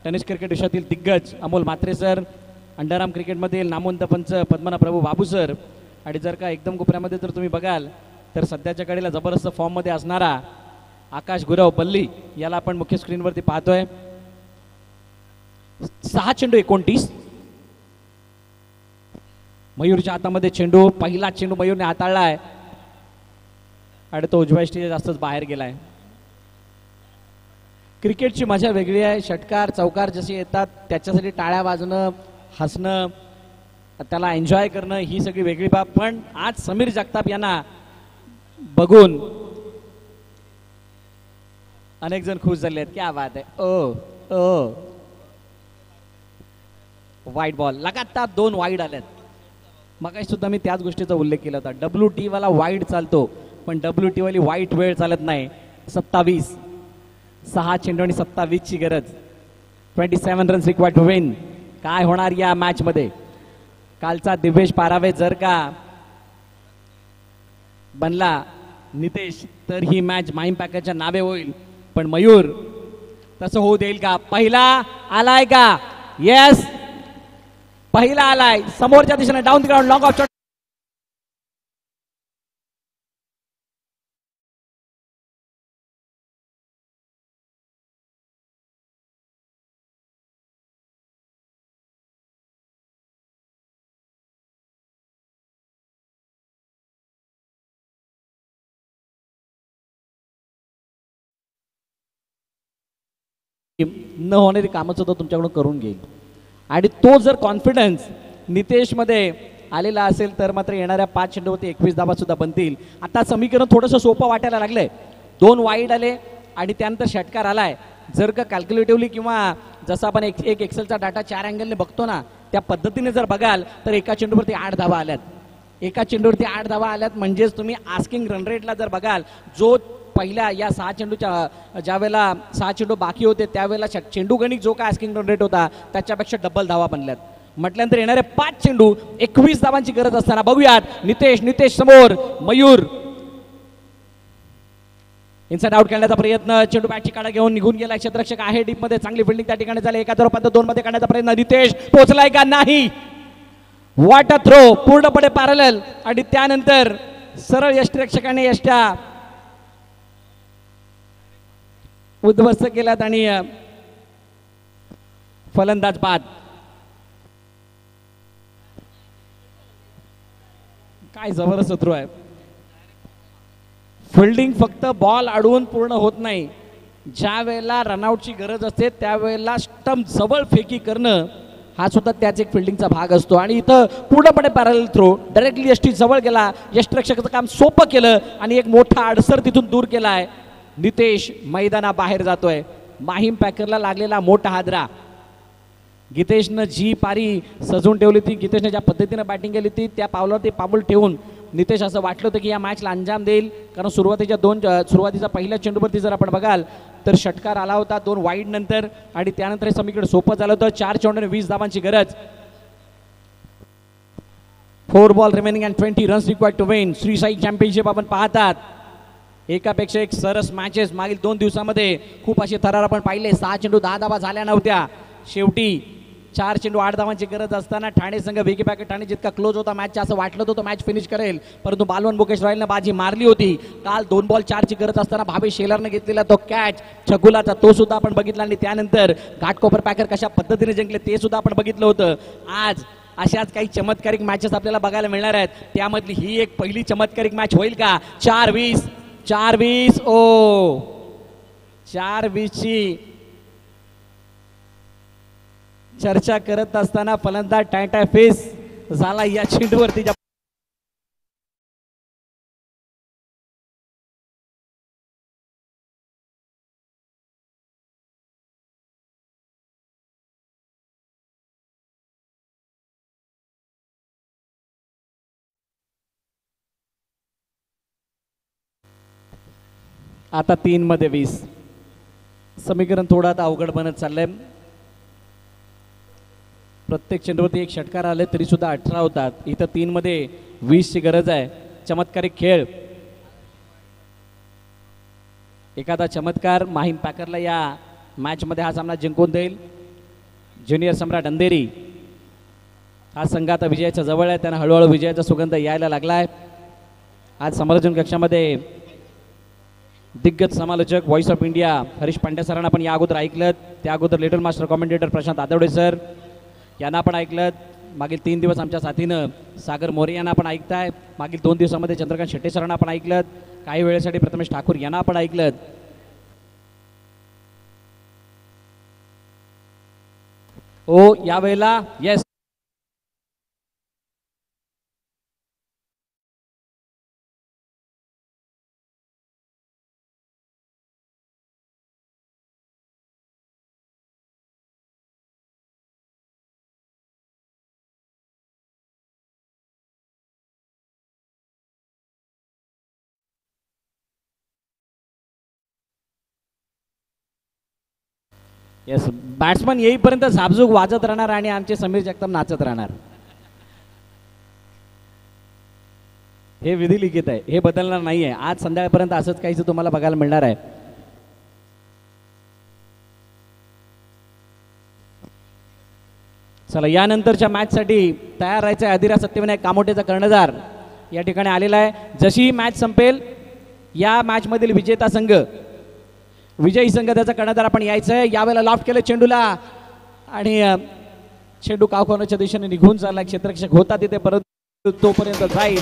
टेनिस क्रिकेट विश्वातील दिग्गज अमोल म्हात्रे सर, अंडरआर्म क्रिकेटमधील नामवंत पंच पद्मनाभ प्रभू बाबू सर. आणि जर का एकदम कोपऱ्यामध्ये जर तुम्ही बघाल तर सध्याच्या कडेला जबरदस्त फॉर्ममध्ये असणारा आकाश गुरव बल्ली, याला आपण मुख्य स्क्रीनवरती पाहतोय. 6 चेंडू 29. मयूरच्या हातामध्ये चेंडू. पहिला चेंडू मयूरने हाताळला आहे आणि तो उजव्या स्टेज जास्तच बाहेर गेलाय. क्रिकेटची मजा वेगळी आहे. षटकार चौकार जसे येतात त्याच्यासाठी टाळ्या वाजणं, हसणं, त्याला एन्जॉय करणं ही सगळी वेगळी बाब. पण आज समीर जगताप यांना बघून अनेक जण खुश झाले आहेत. क्या बात आहे. ओ वाईड बॉल, लगातार 2 वाईड आल्यात. मग सुद्धा मी त्याच गोष्टीचा उल्लेख केला होता. WT वाला वाईड चालतो पण WT वाली वाईट वेळ चालत नाही. 27 6 चेंडू आणि 27 ची गरज. 27 रन्स रिक्वायर्ड टू विन. काय होणार या मॅच मध्ये? कालचा दिवेश पारावे जर का बनला नितेश तर ही मॅच माहीम पॅकरच्या नावे होईल. पण मयूर तसं होऊ देईल का? पहिला आलाय का? येस, पहिला आलाय. समोरच्या दिशेने down the ground, long of shot. न होणारी कामं सुद्धा तुमच्याकडून करून घेईल. आणि तो जर कॉन्फिडन्स नितेशमध्ये आलेला असेल तर मात्र येणाऱ्या 5 चेंडूवरती 21 धावा सुद्धा बनतील. आता समीकरण थोडंसं सोपं वाटायला लागलंय. 2 वाईड आले आणि त्यानंतर षटकार आलाय. जर का कॅल्क्युलेटिव्हली किंवा जसं आपण एक एक्सेलचा डाटा 4 अँगलने बघतो ना त्या पद्धतीने जर बघाल तर एका चेंडूवरती 8 धावा आल्यात. एका चेंडूवरती 8 धावा आल्यात म्हणजेच तुम्ही आस्किंग रन रेटला जर बघाल, जो पहिल्या या 6 चेंडूच्या ज्या वेळेला 6 चेंडू बाकी होते त्यावेळेला चेंडू गणित जो काय आस्किंग रन रेट होता त्याच्यापेक्षा डबल धावा बनल्यात. म्हटल्यानंतर येणारे 5 चेंडू 21 धावांची गरज असताना बघूयात नितेश समोर. मयूर इनसाइड आउट करण्याचा प्रयत्न. चेंडू बॅटची काढा घेऊन निघून गेला. क्षेत्ररक्षक आहे डीप मध्ये. चांगली फिल्डिंग त्या ठिकाणी झाली. 1-2 मध्ये काढण्याचा प्रयत्न. नितेश पोहोचलाय का? नाही. वॉट अ थ्रो, पूर्णपणे पॅरलल. आणि त्यानंतर सरळ यष्टिरक्षकाने यष्ट्या उद्ध्वस्त केल्यात आणि फलंदाज बाद. काय जबरदस्त थ्रो आहे. फिल्डिंग फक्त बॉल अडवून पूर्ण होत नाही ज्या वेळेला रनआउटची गरज असते त्यावेळेला स्टंप जवळ फेकी करणं हा सुद्धा त्याच एक फिल्डिंगचा भाग असतो. आणि इथं पूर्णपणे पॅरल थ्रो डायरेक्टली यष्टी जवळ गेला. यष्टिरक्षकाचं काम सोपं केलं आणि एक मोठा अडसर तिथून दूर केला आहे. नितेश मैदानाबाहेर जातोय. माहीम पॅकरला लागलेला मोठा हादरा. गीतेशनं जी पारी सजवून ठेवली होती, गीतेशने ज्या पद्धतीनं बॅटिंग केली होती त्या पावलावरती पाऊल ठेवून नितेश असं वाटलं होतं की या मॅचला अंजाम देईल. कारण सुरुवातीचा पहिल्या चेंडूवरती जर आपण बघाल तर षटकार आला होता 2 वाईड नंतर आणि त्यानंतर हे समीकरण सोपं झालं होतं. 4 चेंडू आणि 20 धावांची गरज. 4 ball remaining and 20 runs required to win. Shri Sai championship आपण पाहतात. एकापेक्षा एक सरस मॅचेस मागील 2 दिवसामध्ये खूप असे थरार आपण पाहिले. 6 चेंडू 10 धावा झाल्या नव्हत्या. शेवटी 4 चेंडू 8 धावांची गरज असताना ठाणे संघ विकी पॅकेट ठाणे जितका क्लोज होता मॅचचा असं वाटलं होतं मॅच फिनिश करेल, परंतु बालवन मुकेश रॉयलनं बाजी मारली होती. काल 2 बॉल 4 ची गरज असताना भावेश शेलारनं घेतलेला तो कॅच छकुलाचा तो सुद्धा आपण बघितला आणि त्यानंतर घाटकोपर पॅकर कशा पद्धतीने जिंकले ते सुद्धा आपण बघितलं होतं. आज अशाच काही चमत्कारिक मॅचेस आपल्याला बघायला मिळणार आहेत. त्यामधली ही एक पहिली चमत्कारिक मॅच होईल का? 4-20 ओ 4-20 ची चर्चा करत असताना फलंदाज टाटा फेस झाला या चेंडूवरती. आता 3 मध्ये 20. समीकरण थोडं आता अवघड बनत चाललंय. प्रत्येक चेंडूवरती एक षटकार आले तरी सुद्धा 18 होतात. इथं 3 मध्ये 20 ची गरज आहे. चमत्कारिक खेळ. एखादा चमत्कार माहीम पॅकरला या मॅच मध्ये हा सामना जिंकून देईल. ज्युनियर सम्राट अंधेरी हा संघ आता विजयाच्या जवळ आहे. त्यांना हळूहळू विजयाचा सुगंध यायला लागलाय. आज समालोचन कक्षामध्ये दिग्गज समालोचक voice of India Harish Pandya सरांना आपण या अगोदर ऐकलं. त्या अगोदर little master commentator Prashant Adawade sir यांना आपण ऐकलं. मागील 3 दिवस आमच्या साथीनं सागर मोरे यांना आपण ऐकताय. मागील 2 दिवसामध्ये चंद्रकांत शेट्टे सरांना आपण ऐकलं. काही वेळेसाठी प्रथमेश ठाकूर यांना आपण ऐकलं. ओ यावेळेला येस येस बॅट्समन येईपर्यंत झापझूक वाजत राहणार आणि आमचे समीर जगताप नाचत राहणार. हे विधी लिखित आहे. हे बदलणार नाहीये. आज संध्याकाळपर्यंत असंच काहीच तुम्हाला बघायला मिळणार आहे. चला यानंतरच्या मॅचसाठी तयार राहायचं आहे. अधिरा सत्यविनायक कामोटेचा कर्णधार या ठिकाणी आलेला आहे. जशी ही मॅच संपेल या मॅच मधील विजेता संघ विजयी संघ त्याचा कर्णधार आपण यायचं आहे. यावेळेला लॉफ्ट केलं चेंडूला आणि चेंडू कावकोनाच्या दिशेने निघून चालला. क्षेत्ररक्षक होता तिथे परंतु तोपर्यंत जाईल.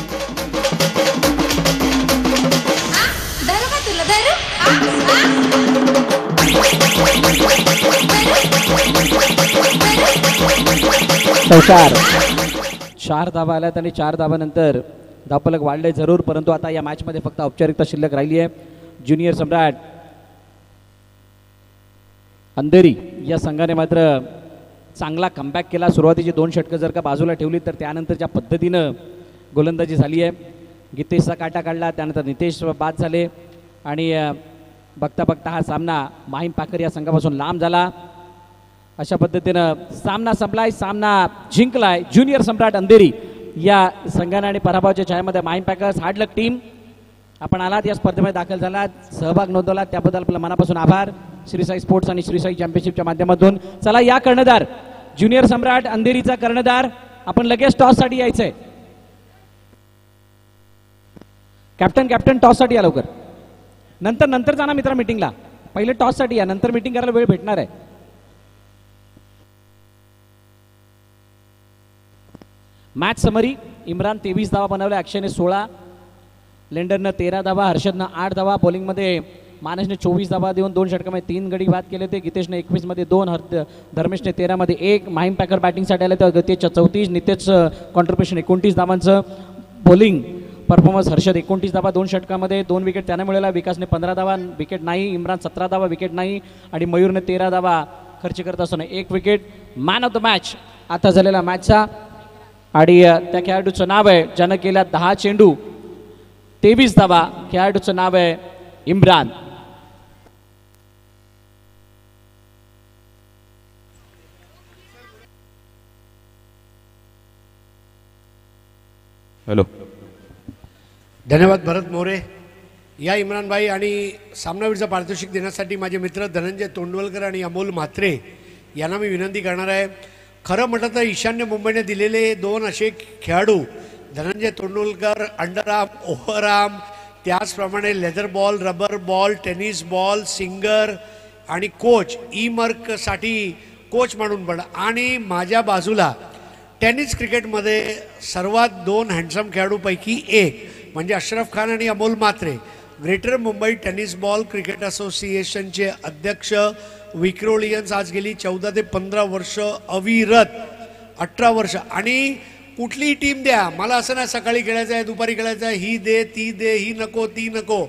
चार धावा आल्यात आणि 4 धावानंतर धावफलक वाढले जरूर, परंतु आता या मॅच मध्ये फक्त औपचारिकता शिल्लक राहिली आहे. ज्युनियर सम्राट अंधेरी या संघाने मात्र चांगला कमबॅक केला. सुरुवातीची 2 षटकं जर का बाजूला ठेवली तर त्यानंतरच्या पद्धतीनं गोलंदाजी झाली आहे. गीतेशचा काटा काढला, त्यानंतर नितेश बाद झाले आणि बघता बघता हा सामना माहीम पाकर या संघापासून लांब झाला. अशा पद्धतीनं सामना संपलाय. सामना जिंकलाय ज्युनियर सम्राट अंधेरी या संघाने आणि पराभवाच्या छायामध्ये माहीम पॅकर्स. हार्ड लक टीम, आपण आलात या स्पर्धेमध्ये दाखल झालात, सहभाग नोंदवला त्याबद्दल आपलं मनापासून आभार. श्रीसाई स्पोर्ट्स आणि श्रीसाई चॅम्पियनशिपच्या माध्यमातून. चला या कर्णधार ज्युनियर सम्राट अंधेरीचा कर्णधार आपण लगेच टॉससाठी यायचंय. कॅप्टन टॉससाठी या लवकर. नंतर जाणार मित्रा मीटिंगला. पहिले टॉससाठी या, नंतर मीटिंग करायला वेळ भेटणार आहे. Match summary. इम्रान 23 धावा बनवल्या, अक्षयने 16, लेंडरनं 13 धावा, हर्षदनं 8 धावा. बॉलिंगमध्ये मानसने 24 धावा देऊन 2 षटकामध्ये 3 गडी बाद केले ते. गितेशने 21 मध्ये 2, धर्मेशने 13 मध्ये 1. माहीम पॅकर बॅटिंगसाठी आले तर गतीच्या 34. नितेश कॉन्ट्रीब्युशन 29 धावांचं. बॉलिंग परफॉर्मन्स हर्षद 29 धावा 2 षटकामध्ये 2 विकेट त्याने मिळाला. विकासने 15 धावा विकेट नाही. इम्रान 17 धावा विकेट नाही. आणि मयूरने 13 धावा खर्च करत असताना 1 wicket. Man of the match आता झालेला मॅचचा. आणि त्या खेळाडूचं नाव आहे ज्यानं केल्या 10 चेंडू 23 धावा. खेळाडूचं नाव आहे इम्रान. हॅलो. धन्यवाद भरत मोरे. या इम्रान भाई आणि सामनावीरचं पारितोषिक देण्यासाठी माझे मित्र धनंजय तोंडवलकर आणि अमोल म्हात्रे यांना मी विनंती करणार आहे. खरं म्हटलं तर ईशान्य मुंबईने दिलेले 2 असे खेळाडू धनंजय तोंडवलकर अंडरआर्म, ओव्हरआर्म, त्याचप्रमाणे leather ball, rubber ball, tennis ball, singer आणि कोच ईमर्कसाठी कोच म्हणून पण. आणि माझ्या बाजूला टेनिस क्रिकेटमध्ये सर्वात 2 हँडसम खेळाडूपैकी एक म्हणजे अशरफ खान आणि Amol Mhatre. Greater Mumbai tennis ball cricket असोसिएशनचे अध्यक्ष. विक्रोलियन्स आज गेली 14 ते 15 वर्ष अविरत 18 वर्ष. आणि कुठलीही टीम द्या, मला असं नाही सकाळी खेळायचं आहे, दुपारी खेळायचं आहे, ही दे ती दे, ही नको ती नको.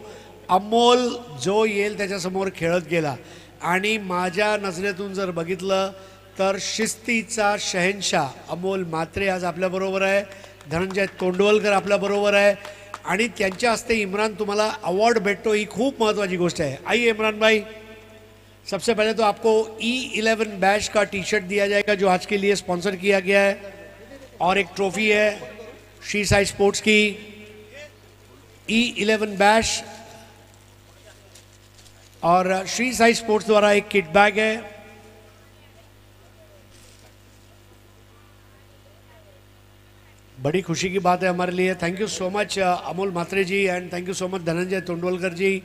अमोल जो येईल त्याच्यासमोर खेळत गेला. आणि माझ्या नजरेतून जर बघितलं तर शिस्तीचा शहेनशाह अमोल म्हात्रे आज आपल्याबरोबर आहे. धनंजय तोंडवलकर आपल्याबरोबर आहे. आणि त्यांच्या हस्ते इमरान तुम्हाला अवॉर्ड भेटतो, ही खूप महत्त्वाची गोष्ट है. आइए इमरान भाई, सबसे पहले तो आपको E11 बैश का टी शर्ट दिया जाएगा जो आज के लिए स्पॉन्सर किया गया है, और एक ट्रॉफी है श्री साई स्पोर्ट्स की E11 बैश, और श्री साई स्पोर्ट्स द्वारा एक किट बैग है. बड़ी खुशी की बात है हमारे लिए. Thank you so much Amol Mhatre ji, and thank you so much Dhananjay Tondwalkar G.